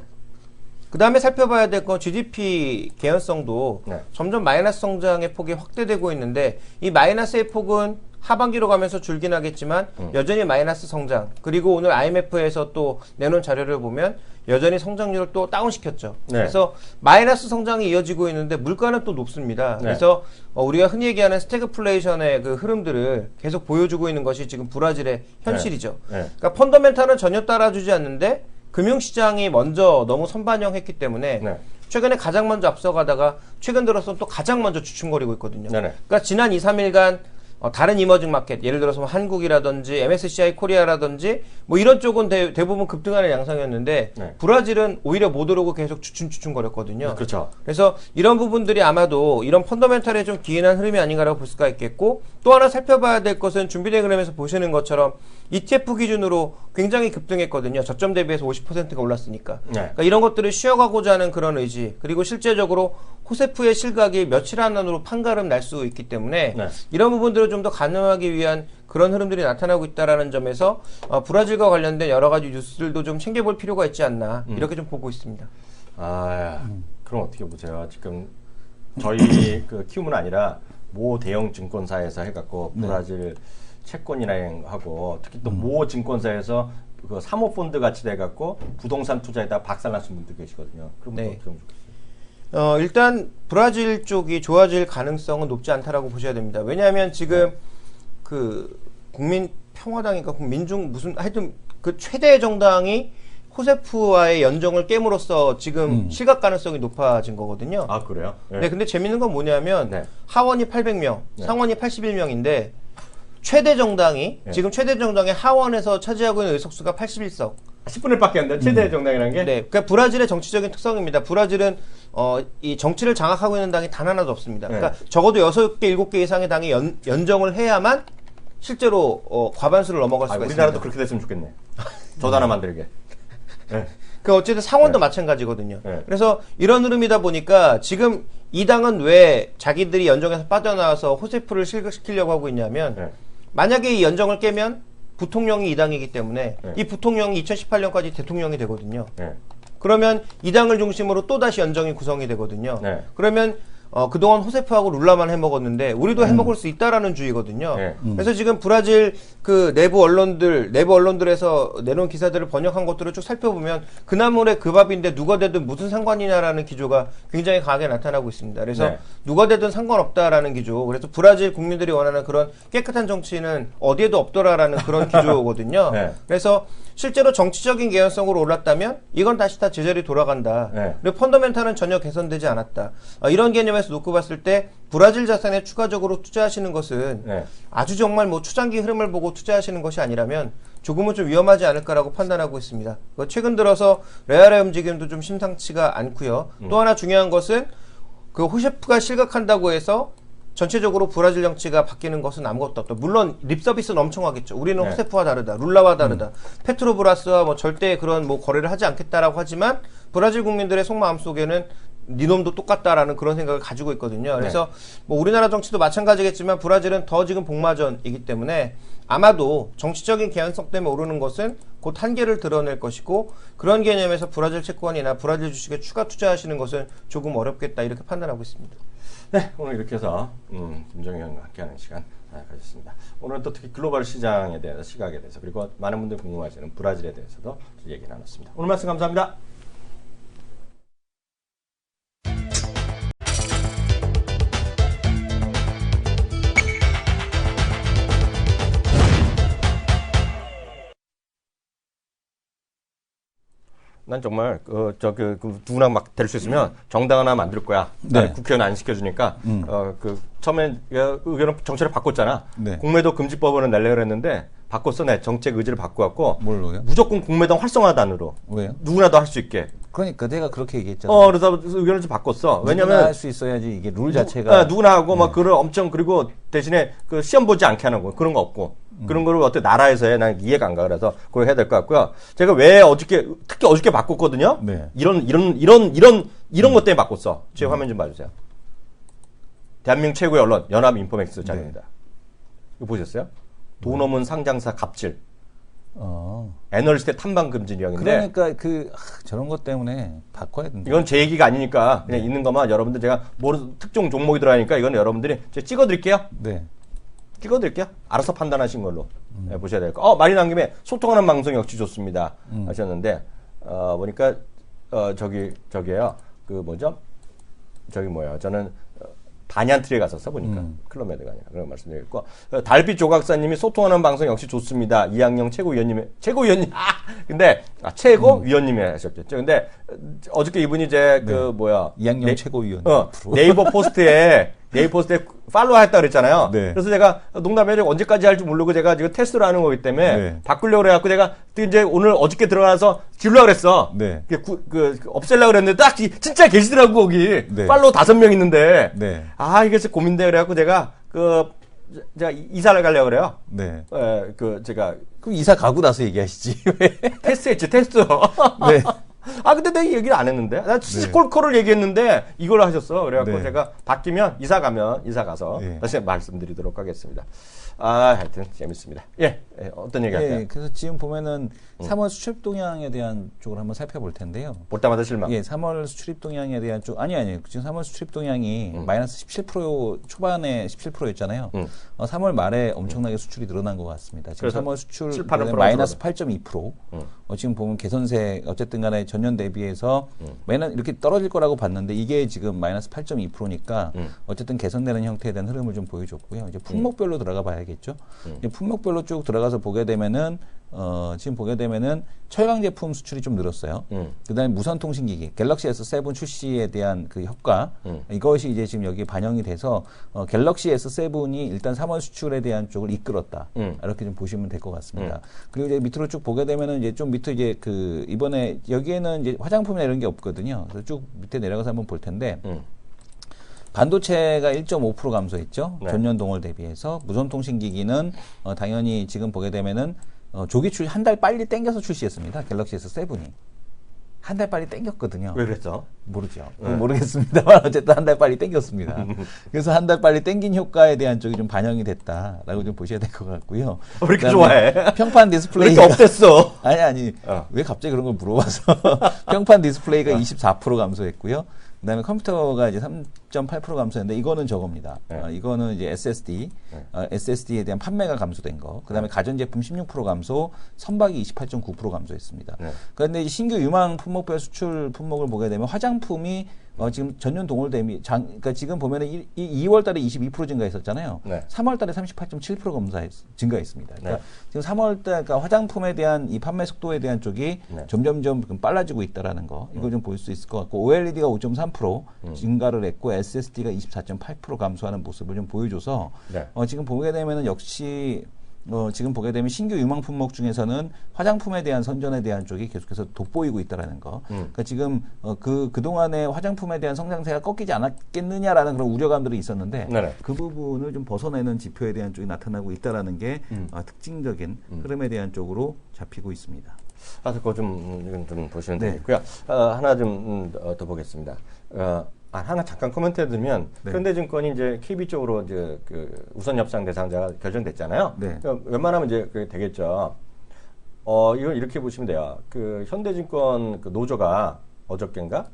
그 다음에 살펴봐야 될 건 GDP 개연성도 네. 점점 마이너스 성장의 폭이 확대되고 있는데 이 마이너스의 폭은 하반기로 가면서 줄긴 하겠지만 여전히 마이너스 성장. 그리고 오늘 IMF에서 또 내놓은 자료를 보면 여전히 성장률을 또 다운시켰죠. 네. 그래서 마이너스 성장이 이어지고 있는데 물가는 또 높습니다. 네. 그래서 우리가 흔히 얘기하는 스태그플레이션의 그 흐름들을 계속 보여주고 있는 것이 지금 브라질의 현실이죠. 네. 네. 그러니까 펀더멘탈은 전혀 따라주지 않는데 금융시장이 먼저 너무 선반영했기 때문에 네. 최근에 가장 먼저 앞서가다가 최근 들어서 또 가장 먼저 주춤거리고 있거든요. 네네. 그러니까 지난 2, 3일간 다른 이머징 마켓, 예를 들어서 뭐 한국이라든지 MSCI 코리아라든지 뭐 이런 쪽은 대부분 급등하는 양상이었는데 네. 브라질은 오히려 못 오르고 계속 주춤거렸거든요. 그렇죠. 그래서 이런 부분들이 아마도 이런 펀더멘탈에 좀 기인한 흐름이 아닌가라고 볼 수가 있겠고, 또 하나 살펴봐야 될 것은 준비된 그램에서 보시는 것처럼 ETF 기준으로 굉장히 급등했거든요. 저점 대비해서 50%가 올랐으니까. 네. 그러니까 이런 것들을 쉬어가고자 하는 그런 의지, 그리고 실제적으로 호세프의 실각이 며칠 안으로 판가름 날 수 있기 때문에 네. 이런 부분들을 좀 더 가능하기 위한 그런 흐름들이 나타나고 있다라는 점에서 브라질과 관련된 여러 가지 뉴스들도 좀 챙겨볼 필요가 있지 않나 이렇게 좀 보고 있습니다. 그럼 어떻게 보세요? 지금 저희 그 키움은 아니라 모 대형 증권사에서 해갖고 브라질 채권이라하고 특히 또 모 증권사에서 그 사모펀드 같이 돼갖고 부동산 투자에다 박살나신 분들 계시거든요. 그럼 네. 어떻게 하면 좋겠어요? 일단 브라질 쪽이 좋아질 가능성은 높지 않다라고 보셔야 됩니다. 왜냐하면 지금 그 국민평화당인가 민중 무슨 하여튼 그 최대 정당이 호세프와의 연정을 깨므로써 지금 실각 가능성이 높아진 거거든요. 아 그래요? 네, 근데 재밌는 건 뭐냐면 네. 하원이 800명, 네. 상원이 81명인데 최대 정당이 네. 지금 최대 정당의 하원에서 차지하고 있는 의석수가 81석. 10분의 1밖에 안 돼. 최대 정당이라는 게? 네, 그러니까 브라질의 정치적인 특성입니다. 브라질은 이 정치를 장악하고 있는 당이 단 하나도 없습니다. 네. 그러니까 적어도 6개, 7개 이상의 당이 연정을 해야만 실제로 과반수를 넘어갈 수가 있습니다. 우리나라도 그렇게 됐으면 좋겠네. 저도 하나 만들게. 네. 그 어쨌든 상원도 네. 마찬가지거든요. 네. 그래서 이런 흐름이다 보니까 지금 이 당은 왜 자기들이 연정에서 빠져나와서 호세프를 실격시키려고 하고 있냐면 네. 만약에 이 연정을 깨면 부통령이 이 당이기 때문에 네. 이 부통령이 2018년까지 대통령이 되거든요. 네. 그러면 이 당을 중심으로 또다시 연정이 구성이 되거든요. 네. 그러면 그동안 호세프하고 룰라만 해먹었는데 우리도 해먹을 수 있다라는 주의거든요. 네. 그래서 지금 브라질 그 내부 언론들에서 내놓은 기사들을 번역한 것들을 쭉 살펴보면 그나물의 그 밥인데 누가 되든 무슨 상관이냐라는 기조가 굉장히 강하게 나타나고 있습니다. 그래서 네. 누가 되든 상관없다라는 기조. 그래서 브라질 국민들이 원하는 그런 깨끗한 정치는 어디에도 없더라라는 그런 기조거든요. 네. 그래서 실제로 정치적인 개연성으로 올랐다면 이건 다시 다 제자리 돌아간다. 네. 그리고 펀더멘탈은 전혀 개선되지 않았다. 이런 개념에서 놓고 봤을 때 브라질 자산에 추가적으로 투자하시는 것은 네. 아주 정말 뭐 초장기 흐름을 보고 투자하시는 것이 아니라면 조금은 좀 위험하지 않을까라고 판단하고 있습니다. 최근 들어서 레알의 움직임도 좀 심상치가 않고요. 또 하나 중요한 것은 그 호세프가 실각한다고 해서 전체적으로 브라질 정치가 바뀌는 것은 아무것도 없다. 물론 립 서비스는 엄청 하겠죠. 우리는 네. 호세프와 다르다, 룰라와 다르다, 페트로브라스와 뭐 절대 그런 뭐 거래를 하지 않겠다라고 하지만 브라질 국민들의 속마음 속에는 니놈도 똑같다라는 그런 생각을 가지고 있거든요. 그래서 뭐 우리나라 정치도 마찬가지겠지만 브라질은 더 지금 복마전이기 때문에 아마도 정치적인 개연성 때문에 오르는 것은 곧 한계를 드러낼 것이고 그런 개념에서 브라질 채권이나 브라질 주식에 추가 투자하시는 것은 조금 어렵겠다 이렇게 판단하고 있습니다. 네, 오늘 이렇게 해서 김정희 형과 함께하는 시간 가졌습니다. 오늘 또 특히 글로벌 시장에 대해서 시각에 대해서 그리고 많은 분들이 궁금하시는 브라질에 대해서도 얘기 나눴습니다. 오늘 말씀 감사합니다. 난 정말 누구나 막 될 수 있으면 정당 하나 만들 거야. 네. 국회의원 안 시켜주니까 처음엔 의견을 정치를 바꿨잖아. 네. 공매도 금지법을 내려고 했는데 바꿨어. 내 정책 의지를 바꿔갖고 뭘로요? 무조건 공매당 활성화단으로 왜요? 누구나 다 할 수 있게. 그러니까 내가 그렇게 얘기했잖아. 그래서 의견을 좀 바꿨어. 누구나 왜냐면 할 수 있어야지 이게 룰 자체가 누구나 하고 막 그걸 엄청 그리고 대신에 그 시험 보지 않게 하는 거 그런 거 없고. 그런 거를 어떻게 나라에서 해? 난 이해가 안 가. 그래서 그걸 해야 될 것 같고요. 제가 왜 특히 어저께 바꿨거든요. 네. 이런 것 때문에 바꿨어. 제 화면 좀 봐주세요. 대한민국 최고의 언론 연합인포맥스 자료입니다. 이거 보셨어요? 돈 없는 상장사 갑질. 애널리스트의 탐방 금지 유형인데. 그러니까 저런 것 때문에 바꿔야 된다. 이건 제 얘기가 아니니까 그냥 있는 것만 여러분들 제가 특정 종목이 들어가니까 이건 여러분들이 제가 찍어드릴게요. 네. 찍어드릴게요. 알아서 판단하신 걸로 보셔야 될 거. 말이 나온 김에 소통하는 방송 역시 좋습니다. 하셨는데 보니까 저기요. 그 뭐죠? 저기 뭐야? 저는 반얀트리에 갔었어 보니까 클럽메드가 아니라 그런 말씀드리겠고 달빛 조각사님이 소통하는 방송 역시 좋습니다. 이학영 최고위원님 근데 최고위원님이 하셨죠. 근데 어저께 이분이 이제 그 뭐야 이학영 최고위원 네이버 포스트에 팔로우 했다 그랬잖아요. 네. 그래서 제가 농담에 언제까지 할지 모르고 제가 지금 테스트를 하는 거기 때문에 네. 바꾸려고 그래갖고 제가 이제 오늘 어저께 들어가서 지우려고 그랬어. 네. 없애려고 그랬는데 딱 진짜 계시더라고 거기. 네. 팔로우 5명 있는데. 네. 이게 진짜 고민돼 그래갖고 제가 제가 이사를 가려고 그래요. 네. 제가 그럼 이사 가고 나서 얘기하시지. 왜? 테스트. 네. 근데 내가 얘기를 안 했는데. 난 시콜콜을 얘기했는데 이걸 하셨어. 그래갖고 네. 제가 바뀌면 이사 가서 네. 다시 말씀드리도록 하겠습니다. 하여튼 재밌습니다. 예. 어떤 얘기 할까요? 그래서 지금 보면은 3월 수출입 동향에 대한 쪽을 한번 살펴볼 텐데요. 볼 때마다 실망. 3월 수출입 동향에 대한 쪽 아니 지금 3월 수출입 동향이 마이너스 17% 초반에 17%였잖아요. 3월 말에 엄청나게 수출이 늘어난 것 같습니다. 지금 3월 수출 7, 8% 마이너스 8.2%. 지금 보면 개선세 어쨌든 간에 전년 대비해서 매년 이렇게 떨어질 거라고 봤는데 이게 지금 마이너스 8.2%니까 어쨌든 개선되는 형태에 대한 흐름을 좀 보여줬고요. 이제 품목별로 들어가 봐야겠죠. 이제 품목별로 쭉 들어가서 보게 되면은 지금 보게 되면은 철강 제품 수출이 좀 늘었어요. 그다음에 무선 통신기기 갤럭시 S7 출시에 대한 그 효과 이것이 이제 지금 여기에 반영이 돼서 갤럭시 S7이 일단 3월 수출에 대한 쪽을 이끌었다. 이렇게 좀 보시면 될 것 같습니다. 그리고 이제 밑으로 쭉 보게 되면은 이제 좀 밑에 이제 그 이번에 여기에는 이제 화장품이나 이런 게 없거든요. 그래서 쭉 밑에 내려가서 한번 볼 텐데. 반도체가 1.5% 감소했죠. 네. 전년 동월 대비해서 무선통신기기는 당연히 지금 보게 되면은 조기 출시 한 달 빨리 땡겨서 출시했습니다. 갤럭시 S7이 한 달 빨리 땡겼거든요. 왜 그랬어? 모르죠. 모르겠습니다만 어쨌든 한 달 빨리 땡겼습니다. 그래서 한 달 빨리 땡긴 효과에 대한 쪽이 좀 반영이 됐다라고 좀 보셔야 될 것 같고요. 왜 이렇게 좋아해? 평판 왜 디스플레이 이렇게 없앴어? 아니 왜 갑자기 그런 걸 물어봐서 평판 디스플레이가 24% 감소했고요. 그다음에 컴퓨터가 이제 3.8% 감소했는데 이거는 저겁니다. 이거는 이제 SSD, SSD에 대한 판매가 감소된 거. 그다음에 가전제품 16% 감소, 선박이 28.9% 감소했습니다. 그런데 이제 신규 유망 품목별 수출 품목을 보게 되면 화장품이 지금 전년 동월 대비 그러니까 지금 보면은 2월 달에 22% 증가했었잖아요. 네. 3월 달에 38.7% 증가했습니다. 그러니까 지금 3월 달 그러니까 화장품에 대한 이 판매 속도에 대한 쪽이 점점점 빨라지고 있다라는 거. 이걸 좀 볼 수 있을 것 같고 OLED가 5.3% 증가를 했고 SSD가 24.8% 감소하는 모습을 좀 보여줘서 지금 보게 되면은 역시 지금 보게 되면 신규 유망 품목 중에서는 화장품에 대한 선전에 대한 쪽이 계속해서 돋보이고 있다라는 거. 그러니까 지금 그동안에 화장품에 대한 성장세가 꺾이지 않았겠느냐라는 그런 우려감들이 있었는데 그 부분을 좀 벗어내는 지표에 대한 쪽이 나타나고 있다라는 게 특징적인 흐름에 대한 쪽으로 잡히고 있습니다. 그거 좀 보시면 되겠고요. 하나 좀 더 보겠습니다. 하나 잠깐 코멘트 해드리면 현대증권이 이제 KB 쪽으로 이제 그 우선 협상 대상자가 결정됐잖아요. 그러니까 웬만하면 이제 그게 되겠죠. 이걸 이렇게 보시면 돼요. 그 현대증권 그 노조가 어저께인가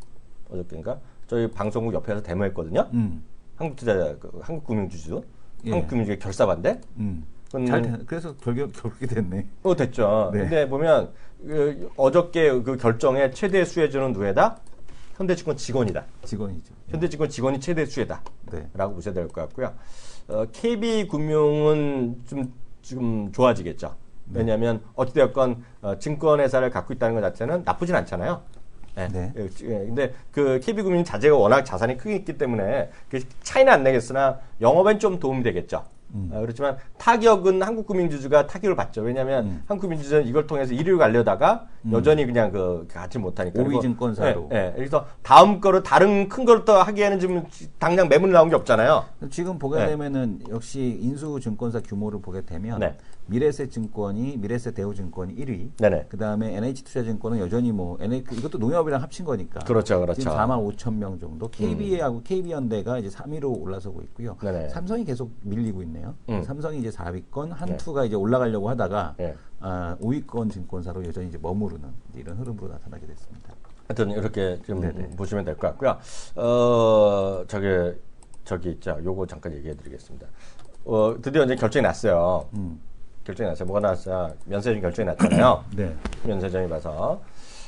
저희 방송국 옆에서 데모했거든요. 한국투자 한국금융주주 한국금융주주 결사반대. 그래서 그렇게 됐네. 됐죠. 근데 보면 어저께 그 결정에 최대 수혜주는 누구다? 현대증권 직원이다. 직원이죠. 현대증권 직원이 최대 수혜다. 라고 보셔야 될 것 같고요. KB금융은 좀 지금 좋아지겠죠. 왜냐하면 어찌되었건 증권회사를 갖고 있다는 것 자체는 나쁘진 않잖아요. 근데 그 KB금융 자재가 워낙 자산이 크게 있기 때문에 차이는 안 내겠으나 영업엔 좀 도움이 되겠죠. 그렇지만 타격은 한국금융주주가 타격을 받죠. 왜냐하면 한국금융주주는 이걸 통해서 1위를 가려다가 여전히 그냥 가지 못하니까. 5위 증권사로. 그래서 다음 거를 다른 큰 거를 또 하기에는 지금 당장 매물 나온 게 없잖아요. 지금 보게 되면은 역시 인수증권사 규모를 보게 되면 미래에셋증권이 미래에셋 대우증권이 1위. 그 다음에 NH투자증권은 여전히 이것도 농협이랑 합친 거니까. 그렇죠. 지금 4만 5천 명 정도. KB하고 KB현대가 이제 3위로 올라서고 있고요. 삼성이 계속 밀리고 있네요. 삼성이 이제 4위권, 한투가 이제 올라가려고 하다가 5위권 증권사로 여전히 이제 머무르는 이런 흐름으로 나타나게 됐습니다. 하여튼 이렇게 좀 보시면 될 것 같고요. 저기 있죠. 요거 잠깐 얘기해 드리겠습니다. 드디어 이제 결정이 났어요. 결정이 났어요. 뭐가 났어요? 면세점 결정이 났잖아요. 네. 면세점이 봐서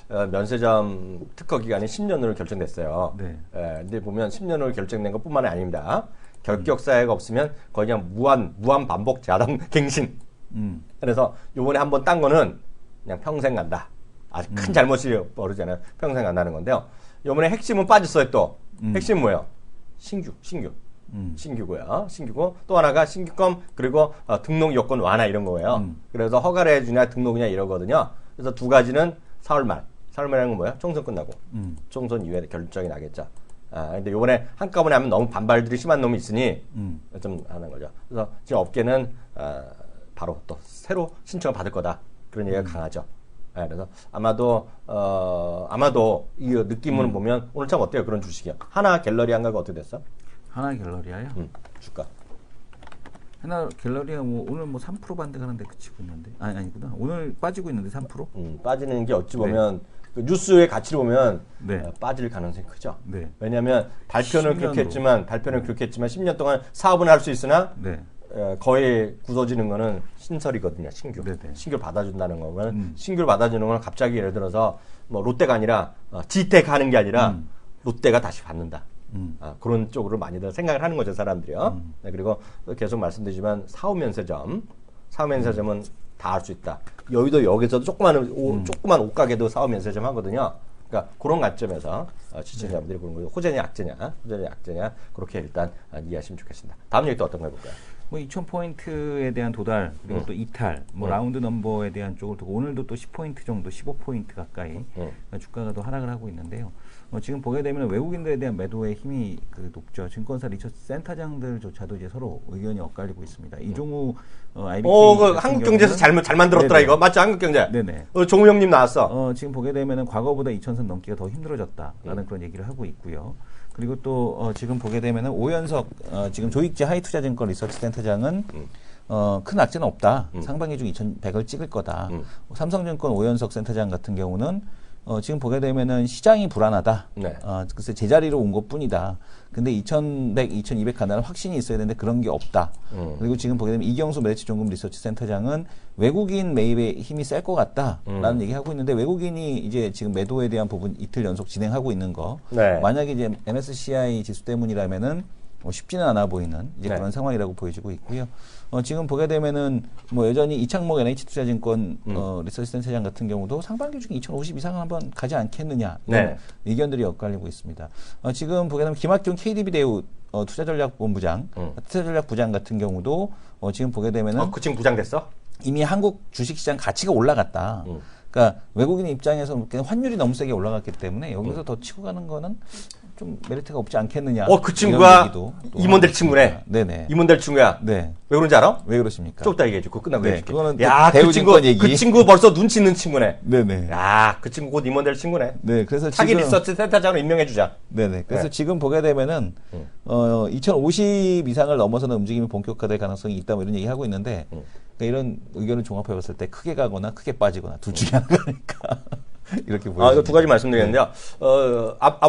면세점 특허 기간이 10년으로 결정됐어요. 네. 근데 보면 10년으로 결정된 것뿐만이 아닙니다. 결격 사유가 없으면 거의 그냥 무한 반복 자동 갱신. 그래서 요번에 한번 딴 거는 그냥 평생 간다. 아주 큰 잘못이 벌어지잖아요. 평생 간다는 건데요. 요번에 핵심은 빠졌어요. 또 핵심은 뭐예요? 신규고요. 신규고 또 하나가 신규권 그리고 등록 요건 완화 이런 거예요. 그래서 허가를 해주냐 등록이냐 이러거든요. 그래서 두 가지는 4월 말이라는 건 뭐예요? 총선 끝나고 총선 이후에 결정이 나겠죠. 근데 요번에 한꺼번에 하면 너무 반발들이 심한 놈이 있으니 좀 하는 거죠. 그래서 지금 업계는 바로 또 새로 신청을 받을 거다 그런 얘기가 강하죠. 그래서 아마도 이 느낌으로 보면 오늘 참 어때요? 그런 주식이요. 하나 갤러리 한가가 어떻게 됐어? 하나 갤러리아요? 주가. 하나 갤러리아 뭐 오늘 뭐 3% 반등하는데 그치고 있는데 아니구나. 오늘 빠지고 있는데 3%? 빠지는 게 어찌 보면 그 뉴스의 가치를 보면 네. 빠질 가능성이 크죠. 네. 왜냐하면 발표는 10년으로. 그렇게 했지만 10년 동안 사업은 할 수 있으나 네. 거의 굳어지는 거는 신설이거든요. 네네. 신규를 받아준다는 거면 신규를 받아주는 건 갑자기 예를 들어서 뭐 롯데가 아니라 지텍 하는 게 아니라 롯데가 다시 받는다. 그런 쪽으로 많이들 생각을 하는 거죠, 사람들이요. 네, 그리고 계속 말씀드리지만 사후면세점은 다 할 수 있다. 여의도 역에서도 조그만 옷가게도 사후면세점 하거든요. 그러니까 그런 관점에서 시청자분들이 보는 거죠. 호재냐 약재냐 그렇게 일단 이해하시면 좋겠습니다. 다음 얘기 또 어떤 거 해볼까요? 뭐 2,000포인트에 대한 도달 그리고 또 이탈, 뭐 라운드 넘버에 대한 쪽을 두고 오늘도 또 10포인트 정도, 15포인트 가까이 주가가 더 하락을 하고 있는데요. 지금 보게 되면 외국인들에 대한 매도의 힘이 높죠. 증권사 리서치 센터장들조차도 이제 서로 의견이 엇갈리고 있습니다. 이종우 IBK 그 한국경제에서 잘 만들었더라. 네네. 이거 맞죠? 한국경제. 네네. 종우 형님 나왔어. 지금 보게 되면은 과거보다 2,000선 넘기가 더 힘들어졌다라는 그런 얘기를 하고 있고요. 그리고 또 지금 보게 되면은 오연석 지금 조익재 하이투자증권 리서치 센터장은 큰 악재는 없다. 상반기 중 2,100을 찍을 거다. 삼성증권 오연석 센터장 같은 경우는 지금 보게 되면은 시장이 불안하다. 네. 글쎄 제자리로 온 것뿐이다. 근데 2,100, 2,200 간다는 확신이 있어야 되는데 그런 게 없다. 그리고 지금 보게 되면 이경수 메리츠종금 리서치 센터장은 외국인 매입에 힘이 셀 것 같다라는 얘기하고 있는데 외국인이 이제 지금 매도에 대한 부분 이틀 연속 진행하고 있는 거. 네. 만약에 이제 MSCI 지수 때문이라면은 쉽지는 않아 보이는 이제 네. 그런 상황이라고 보여지고 있고요. 지금 보게 되면은 뭐 여전히 이창목 NH투자증권 리서치 센터장 같은 경우도 상반기 중에 2,050 이상은 한번 가지 않겠느냐 이런 네. 의견들이 엇갈리고 있습니다. 지금 보게 되면 김학균 KDB 대우 투자전략본부장, 투자전략부장 같은 경우도 지금 보게 되면은 그 지금 부장됐어? 이미 한국 주식시장 가치가 올라갔다. 그러니까 외국인 입장에서 환율이 너무 세게 올라갔기 때문에 여기서 더 치고 가는 거는 좀 메리트가 없지 않겠느냐. 그 친구가 임원될 친구네. 네네. 임원될 친구야. 네. 왜 그런지 알아? 왜 그러십니까? 좀 이따 얘기해줘. 그거 끝나고 네, 해줄게. 그거는 야, 대우 증권 얘기. 그 친구 벌써 눈치 있는 친구네. 네네. 야, 그 친구 곧 임원될 친구네. 네, 그래서 차기 지금 리서치 센터장으로 임명해주자. 네네. 그래서 네. 지금 보게 되면은 2050 이상을 넘어서는 움직임이 본격화될 가능성이 있다 뭐 이런 얘기 하고 있는데 그러니까 이런 의견을 종합해봤을 때 크게 가거나 크게 빠지거나 둘 중에 하나니까 이렇게 보여요. 이거 두 가지 말씀드리겠는데요.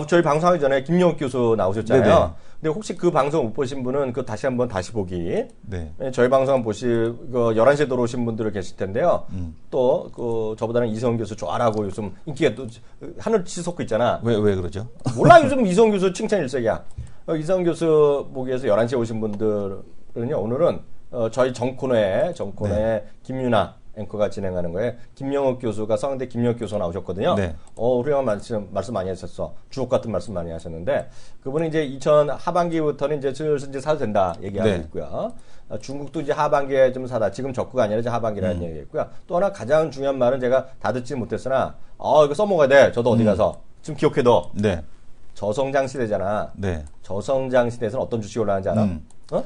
저희 방송하기 전에 김영욱 교수 나오셨잖아요. 네네. 근데 혹시 그 방송 못 보신 분은 그 다시 보기. 네. 저희 방송 보시고 11시에 들어오신 분들 계실 텐데요. 또 저보다는 이성훈 교수 좋아라고 요즘 인기가 또 하늘 치솟고 있잖아. 왜 그러죠? 몰라 요즘 이성훈 교수 칭찬 일색이야. 이성훈 교수 보기에서 11시에 오신 분들은요. 오늘은 저희 정코너에 네. 김유나 앵커가 진행하는 거에 김영욱 교수가 서강대 김영욱 교수 나오셨거든요. 네. 훌륭한 말씀 많이 하셨어. 주옥 같은 말씀 많이 하셨는데 그분은 이제 2000 하반기부터는 이제 슬슬 이제 사도 된다 얘기하고 네. 있고요. 중국도 이제 하반기에 좀 사다. 지금 적구가 아니라 이제 하반기라는 얘기했고요. 또 하나 가장 중요한 말은 제가 다 듣지 못했으나 이거 써먹어야 돼. 저도 어디 가서 좀 기억해둬. 네. 저성장 시대잖아. 네. 저성장 시대에서는 어떤 주식이 올라가는지 알아?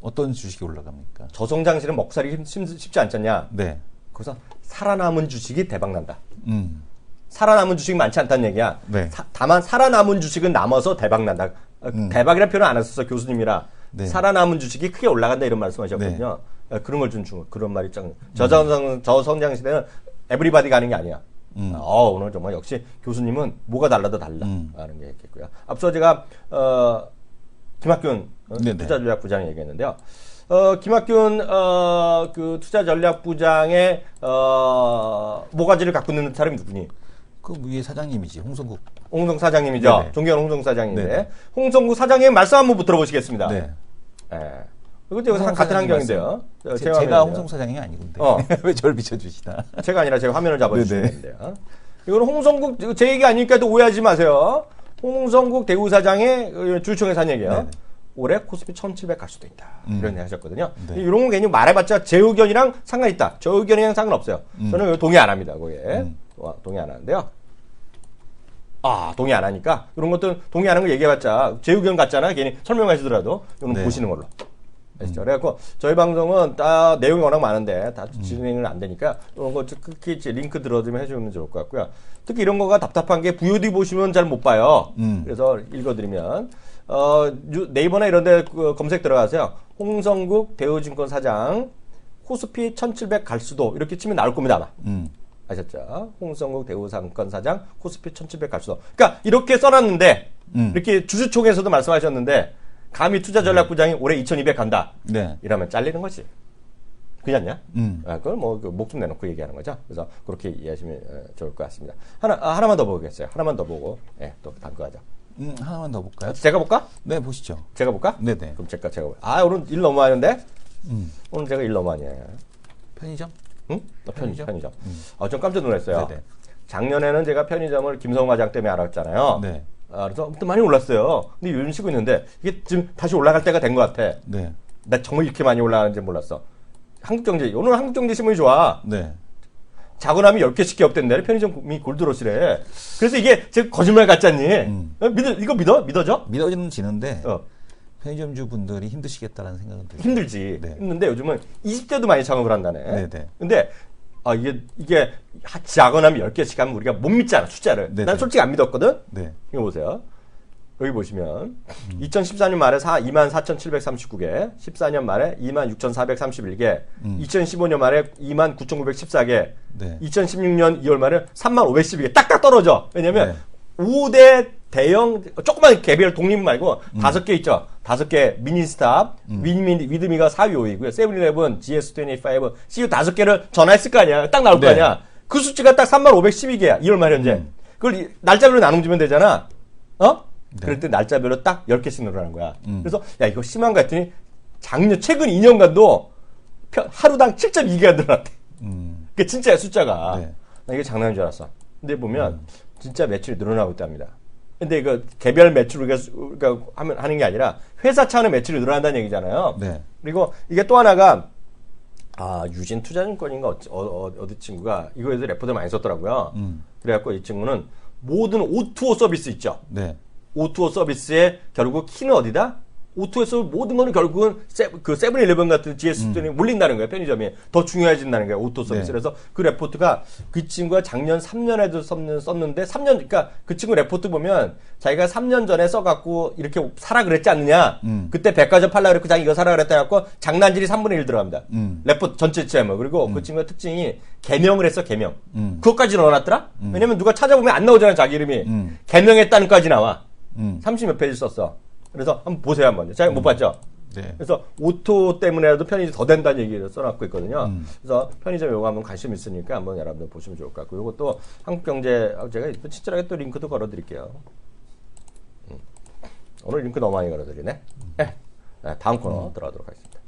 어떤 주식이 올라갑니까? 저성장 시대는 먹살이 쉽지 않잖냐. 네. 그래서 살아남은 주식이 대박난다. 음. 살아남은 주식이 많지 않다는 얘기야. 네. 다만 살아남은 주식은 남아서 대박난다. 대박이라는 표현을 안 했었어, 교수님이라. 네. 살아남은 주식이 크게 올라간다 이런 말씀하셨거든요. 그런 걸 좀 그런 말이 좀 저성장 시대는 에브리바디가 하는 게 아니야. 오늘 정말 역시 교수님은 뭐가 달라도 달라 하는 게 있겠고요. 앞서 제가 김학균 투자전략부장이 얘기했는데요. 김학균 그 투자전략부장의 모가지를 갖고 있는 사람이 누구니? 그 위에 사장님이지, 홍성국. 홍성 사장님이죠. 네네. 존경하는 홍성 사장님인데 네네. 홍성국 사장님 말씀 한번 들어보시겠습니다. 네. 예. 이것도 같은 환경인데요. 제가 홍성 사장이 아니군데. 왜 저를 비춰주시나? 제가 아니라 제가 화면을 잡아주시면 네네. 됩니다. 이거는 홍성국, 제 얘기 아니니까 또 오해하지 마세요. 홍성국 대우사장의 주총에서 한 얘기예요. 네네. 올해 코스피 1700 갈 수도 있다. 이런 얘기 하셨거든요. 네. 이런 거 괜히 말해봤자 제 의견이랑 상관있다. 저 의견이랑 상관없어요. 저는 동의 안 합니다. 거기에. 동의 안 하는데요. 동의 안 하니까 이런 것들 동의 안 하는 거 얘기해봤자 제 의견 같잖아. 괜히 설명하시더라도 이건 네. 보시는 걸로. 아시죠? 그래갖고 저희 방송은 다 내용이 워낙 많은데 다 진행은 안 되니까 이런 거 특히 링크 들어주면 해주면 좋을 것 같고요. 특히 이런 거가 답답한 게 VOD 보시면 잘 못 봐요. 그래서 읽어드리면 네이버나 이런 데 검색 들어가세요. 홍성국 대우증권 사장 코스피 1700 갈 수도 이렇게 치면 나올 겁니다 아마. 아셨죠? 홍성국 대우증권 사장 코스피 1700 갈 수도. 그러니까 이렇게 써놨는데 이렇게 주주총회에서도 말씀하셨는데 감히 투자전략부장이 올해 2200 간다. 네. 이러면 잘리는 거지. 그렇지 않냐? 그걸 뭐 목숨 내놓고 얘기하는 거죠. 그래서 그렇게 이해하시면 좋을 것 같습니다. 하나만 더 보겠어요. 하나만 더 보고 또 단거하죠. 하나만 더 볼까요? 제가 볼까? 네, 보시죠. 제가 볼까? 네네. 그럼 제가 오늘 일 너무 많은데? 오늘 제가 일 너무 많이 해요. 편의점? 응? 편의점. 좀 깜짝 놀랐어요. 네네. 작년에는 제가 편의점을 김성호 과장 때문에 알았잖아요. 네. 그래서 또 많이 올랐어요. 근데 요즘 쉬고 있는데 이게 지금 다시 올라갈 때가 된 것 같아. 네. 나 정말 이렇게 많이 올라가는지 몰랐어. 한국경제, 오늘 한국경제 신문이 좋아. 네. 자고남이 10개씩 기업된대. 편의점이 골드러시래. 그래서 이게 제가 거짓말 같지 않니? 이거 믿어져? 믿어지는데 편의점주 분들이 힘드시겠다라는 생각은 들어요. 힘들지. 네. 힘든데 요즘은 20대도 많이 창업을 한다네. 네네. 근데 이게 자고남이 10개씩 하면 우리가 못 믿잖아, 숫자를. 네네. 난 솔직히 안 믿었거든? 네. 이거 보세요. 여기 보시면 2014년 말에 24,739개, 14년 말에 26,431개, 2015년 말에 29,914개, 네. 2016년 2월 말에 3512개 딱딱 떨어져. 왜냐면 네. 5대 대형 조그만 개별 독립 말고 5개 있죠. 5개 미니스탑, 위드미가 4위 5위고요. 세븐일레븐, GS25, CU 5개를 전화했을 거 아니야. 딱 나올 거 네. 아니야. 그 수치가 딱 3512개야. 2월 말 현재. 그걸 날짜별로 나눠주면 되잖아. 네. 그럴 때 날짜별로 딱 10개씩 늘어나는 거야. 그래서 야 이거 심한 거 같더니 최근 2년간도 하루당 7.2개가 늘어났대. 그게 진짜야 숫자가. 네. 나 이게 장난인 줄 알았어. 근데 보면 진짜 매출이 늘어나고 있답니다. 근데 이거 개별 매출 우리가 하는 게 아니라 회사 차원의 매출이 늘어난다는 얘기잖아요. 네. 그리고 이게 또 하나가 유진 투자증권인가 어디 친구가 이거에서 레포트 많이 썼더라고요. 그래갖고 이 친구는 모든 O2O 서비스 있죠. 네. O2O 서비스의 결국 키는 어디다? O2O에서 모든 거는 결국은 그 세븐일레븐 같은 GS들이 몰린다는 거예요. 편의점이 더 중요해진다는 거예요. O2O 서비스. 네. 그래서 그 레포트가 그 친구가 작년 3년에도 썼는데 3년 그러니까 그 친구 레포트 보면 자기가 3년 전에 써갖고 이렇게 사라 그랬지 않느냐. 그때 백화점 팔라 그랬고 자기 이거 사라 그랬다 해갖고 장난질이 3분의 1 들어갑니다. 레포트 전체 채무. 그리고 그 친구의 특징이 개명을 했어. 개명. 그것까지 넣어놨더라. 왜냐면 누가 찾아보면 안 나오잖아. 자기 이름이. 개명했다는 까지 나와. 30몇 페이지 썼어. 그래서 한번 보세요, 한번. 잘 못 봤죠? 네. 그래서 오토 때문에라도 편의점 더 된다는 얘기를 써놨고 있거든요. 그래서 편의점 요거 한번 관심 있으니까 한번 여러분들 보시면 좋을 것 같고, 요것도 한국경제, 제가 친절하게 또 링크도 걸어드릴게요. 오늘 링크 너무 많이 걸어드리네. 네. 다음 코너 들어가도록 하겠습니다.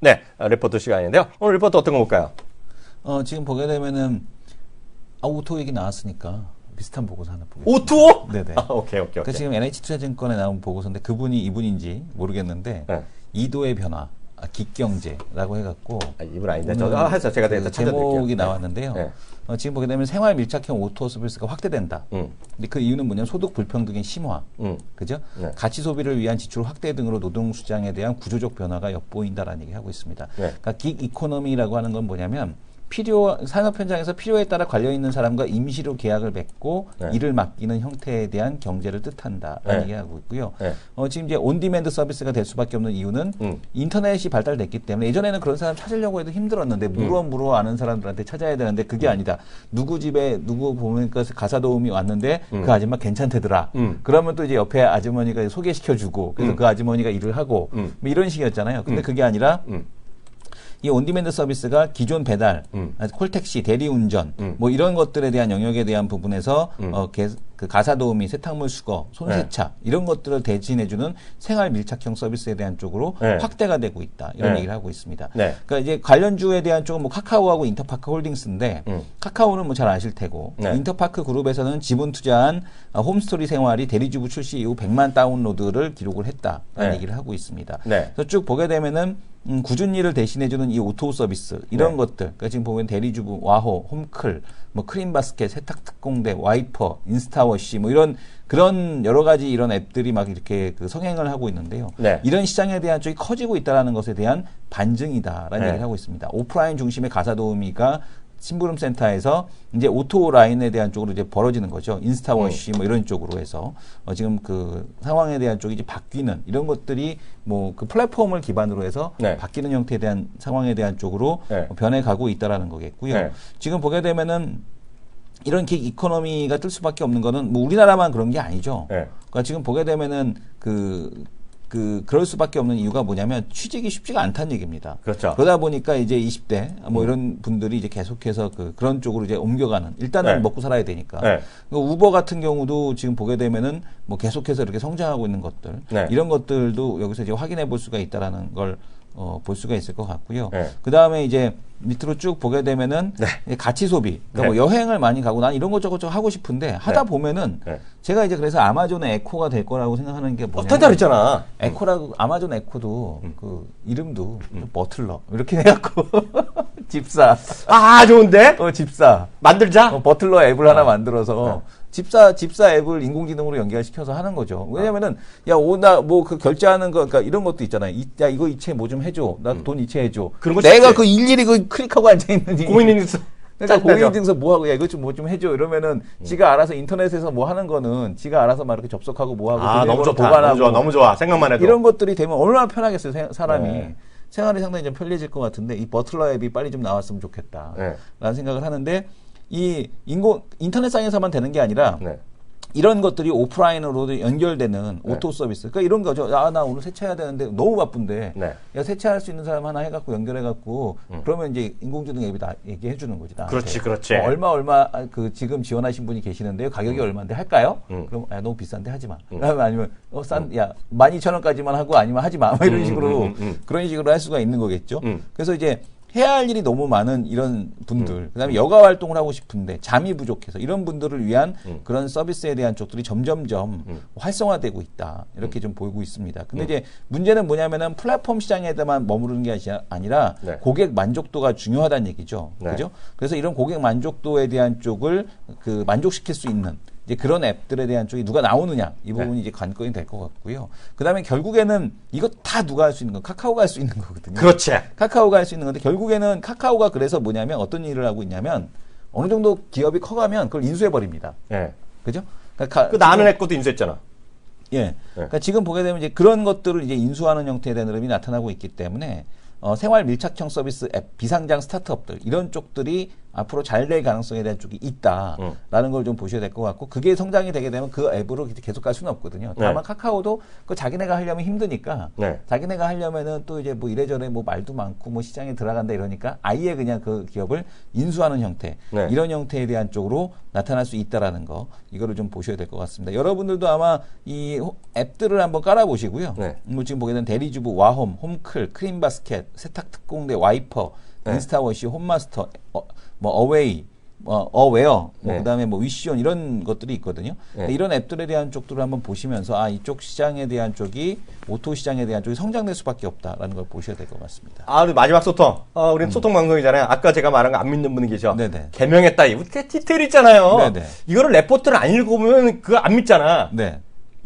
네, 리포트 시간인데요. 오늘 리포트 어떤 거 볼까요? 지금 보게 되면은 오토 얘기 나왔으니까 비슷한 보고서 하나 보겠습니다. O2O? 네네. 오케이. 그 지금 NH투자증권에 나온 보고서인데 그분이 이분인지 모르겠는데 네. 이도의 변화, 기경제라고 해갖고 이분 아닌데 해서 제가 그 찾아드릴게요. 제목이 나왔는데요. 네. 지금 보게 되면 생활 밀착형 오토 서비스가 확대된다. 근데 그 이유는 뭐냐면 소득 불평등의 심화, 그죠? 네. 가치 소비를 위한 지출 확대 등으로 노동 시장에 대한 구조적 변화가 엿보인다라는 얘기 하고 있습니다. 네. 그러니까 긱 이코노미라고 하는 건 뭐냐면 산업 현장에서 필요에 따라 관련 있는 사람과 임시로 계약을 맺고 네. 일을 맡기는 형태에 대한 경제를 뜻한다라는 네. 얘기하고 있고요. 네. 지금 이제 온디맨드 서비스가 될 수밖에 없는 이유는 인터넷이 발달됐기 때문에 예전에는 그런 사람 찾으려고 해도 힘들었는데 물어 아는 사람들한테 찾아야 되는데 그게 아니다. 누구 집에 누구 보니까 가사 도우미 왔는데 그 아줌마 괜찮대더라. 그러면 또 이제 옆에 아주머니가 소개시켜주고 그래서 그 아주머니가 일을 하고 뭐 이런 식이었잖아요. 근데 그게 아니라 이 온디맨드 서비스가 기존 배달, 콜택시, 대리운전, 뭐 이런 것들에 대한 영역에 대한 부분에서 그 가사 도우미, 세탁물 수거, 손세차 이런 것들을 대신해주는 생활 밀착형 서비스에 대한 쪽으로 확대가 되고 있다 이런 얘기를 하고 있습니다. 그러니까 이제 관련주에 대한 쪽은 뭐 카카오하고 인터파크 홀딩스인데 카카오는 뭐 잘 아실 테고 인터파크 그룹에서는 지분 투자한 홈스토리 생활이 대리주부 출시 이후 100만 다운로드를 기록을 했다라는 얘기를 하고 있습니다. 그래서 쭉 보게 되면은 꾸준히를 대신해주는 이 오토 서비스 이런 것들 그러니까 지금 보면 대리주부, 와호, 홈클, 뭐 크림바스켓, 세탁특공대, 와이퍼, 인스타워시 뭐 이런 그런 여러 가지 이런 앱들이 막 이렇게 그 성행을 하고 있는데요. 이런 시장에 대한 쪽이 커지고 있다라는 것에 대한 반증이다라는 얘기를 하고 있습니다. 오프라인 중심의 가사 도우미가 심부름 센터에서 이제 오토 라인에 대한 쪽으로 이제 벌어지는 거죠. 인스타워시 뭐 이런 쪽으로 해서 지금 그 상황에 대한 쪽이 이제 바뀌는 이런 것들이 뭐 그 플랫폼을 기반으로 해서 바뀌는 형태에 대한 상황에 대한 쪽으로 변해가고 있다라는 거겠고요. 지금 보게 되면은 이런 긱 이코노미가 뜰 수밖에 없는 거는 뭐 우리나라만 그런 게 아니죠. 그러니까 지금 보게 되면은 그럴 수밖에 없는 이유가 뭐냐면 취직이 쉽지가 않다는 얘기입니다. 그렇죠. 그러다 보니까 이제 20대 뭐 이런 분들이 이제 계속해서 그런 쪽으로 이제 옮겨가는 일단은 먹고 살아야 되니까. 우버 같은 경우도 지금 보게 되면은 뭐 계속해서 이렇게 성장하고 있는 것들 이런 것들도 여기서 이제 확인해 볼 수가 있다라는 걸 볼 수가 있을 것 같고요. 그 다음에 이제 밑으로 쭉 보게 되면은 가치 소비, 그러니까 뭐 여행을 많이 가고 난 이런 것 저것 하고 싶은데 하다 보면은 제가 이제 그래서 아마존의 에코가 될 거라고 생각하는 게 뭐냐면 탄다 그랬잖아. 에코라고 아마존 에코도 그 이름도 버틀러 이렇게 해갖고 집사. 좋은데? 집사. 만들자. 버틀러 앱을 하나 만들어서 집사 앱을 인공지능으로 연결시켜서 하는 거죠. 왜냐면은 나 뭐 그 결제하는 거 그러니까 이런 것도 있잖아요. 야 이거 이체 뭐 좀 해줘. 나 돈 이체해줘. 그런 거 내가 그 일일이 그 클릭하고 앉아 있는지. 공인인증서. 그러니까 공인인증서 뭐 하고 야 이거 좀 뭐 좀 해줘 이러면은 지가 알아서 인터넷에서 뭐 하는 거는 지가 알아서 막 이렇게 접속하고 뭐 하고 너무 좋다. 보관하고 너무 좋아. 생각만 해도 이런 것들이 되면 얼마나 편하겠어요 사람이. 생활이 상당히 좀 편리해질 것 같은데 이 버틀러 앱이 빨리 좀 나왔으면 좋겠다 라는 생각을 하는데 이 인터넷상에서만 되는 게 아니라 이런 것들이 오프라인으로도 연결되는 오토 서비스. 그러니까 이런 거죠. 나 오늘 세차해야 되는데 너무 바쁜데. 야, 세차할 수 있는 사람 하나 해갖고 연결해갖고 그러면 이제 인공지능 앱이 다 얘기해 주는 거지. 나한테. 그렇지. 얼마 지금 지원하신 분이 계시는데요. 가격이 얼마인데 할까요? 그럼 너무 비싼데 하지 마. 아니면 야 12,000원까지만 하고 아니면 하지 마. 이런 식으로 그런 식으로 할 수가 있는 거겠죠. 그래서 이제 해야 할 일이 너무 많은 이런 분들, 그다음에 여가 활동을 하고 싶은데 잠이 부족해서 이런 분들을 위한 그런 서비스에 대한 쪽들이 점점점 활성화되고 있다. 이렇게 좀 보이고 있습니다. 근데 이제 문제는 뭐냐면은 플랫폼 시장에만 머무르는 게 아니라 고객 만족도가 중요하다는 얘기죠. 그죠? 그래서 이런 고객 만족도에 대한 쪽을 그 만족시킬 수 있는 이제 그런 앱들에 대한 쪽이 누가 나오느냐 이 부분이 이제 관건이 될 것 같고요. 그다음에 결국에는 이거 다 누가 할 수 있는 거 카카오가 할 수 있는 거거든요. 그렇지. 카카오가 할 수 있는 건데 결국에는 카카오가 그래서 뭐냐면 어떤 일을 하고 있냐면 어느 정도 기업이 커가면 그걸 인수해 버립니다. 그죠? 그러니까 나는 애 것도 인수했잖아. 그러니까 지금 보게 되면 이제 그런 것들을 이제 인수하는 형태에 대한 흐름이 나타나고 있기 때문에 생활 밀착형 서비스 앱, 비상장 스타트업들 이런 쪽들이 앞으로 잘 될 가능성에 대한 쪽이 있다라는 걸 좀 보셔야 될 것 같고 그게 성장이 되게 되면 그 앱으로 계속 갈 수는 없거든요. 다만 카카오도 그 자기네가 하려면 힘드니까 자기네가 하려면은 또 이제 뭐 이래저래 뭐 말도 많고 뭐 시장에 들어간다 이러니까 아예 그냥 그 기업을 인수하는 형태 이런 형태에 대한 쪽으로 나타날 수 있다라는 거 이거를 좀 보셔야 될 것 같습니다. 여러분들도 아마 이 앱들을 한번 깔아보시고요. 뭐 지금 보게 되는 대리주부, 와홈, 홈클, 크림바스켓, 세탁특공대, 와이퍼, 인스타워시, 홈마스터, 뭐 어웨이, 어웨어, 그다음에 뭐 위시온 이런 것들이 있거든요. 이런 앱들에 대한 쪽들을 한번 보시면서 이쪽 시장에 대한 쪽이 오토 시장에 대한 쪽이 성장될 수밖에 없다라는 걸 보셔야 될 것 같습니다. 우리 마지막 소통. 우리는 소통 방송이잖아요. 아까 제가 말한 거 안 믿는 분이 계셔. 개명했다. 이거 디테일 있잖아요. 이거를 레포트를 안 읽어보면 그거 안 믿잖아.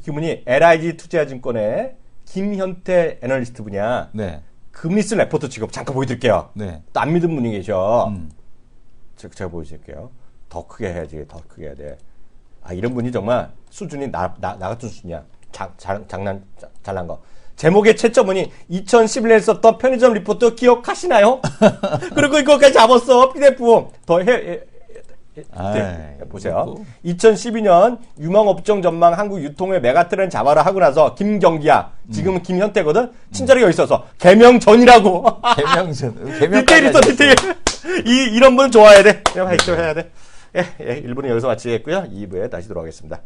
이분이 LIG 투자증권의 김현태 애널리스트 분이야. 금리스 레포트 지금 잠깐 보여드릴게요. 또 안 믿은 분이 계셔. 제가 보여줄게요. 더 크게 해야지, 더 크게 해야 돼. 아, 이런 분이 정말 수준이 나 같은 수준이야. 잘난 거. 제목의 채점원이 2011년에 썼던 편의점 리포트 기억하시나요? 그리고 이거까지 잡았어. PDF. 보세요. 2012년 유망업종 전망 한국 유통의 메가트렌드 잡아라 하고 나서 김경기야. 지금은 김현태거든. 친절하게 여기 있어서 개명 전이라고. 디테일 있어, 디테일. 이런 분 좋아해야 돼. 그냥 해야 돼. 예, 1부는 여기서 마치겠고요. 2부에 다시 돌아오겠습니다.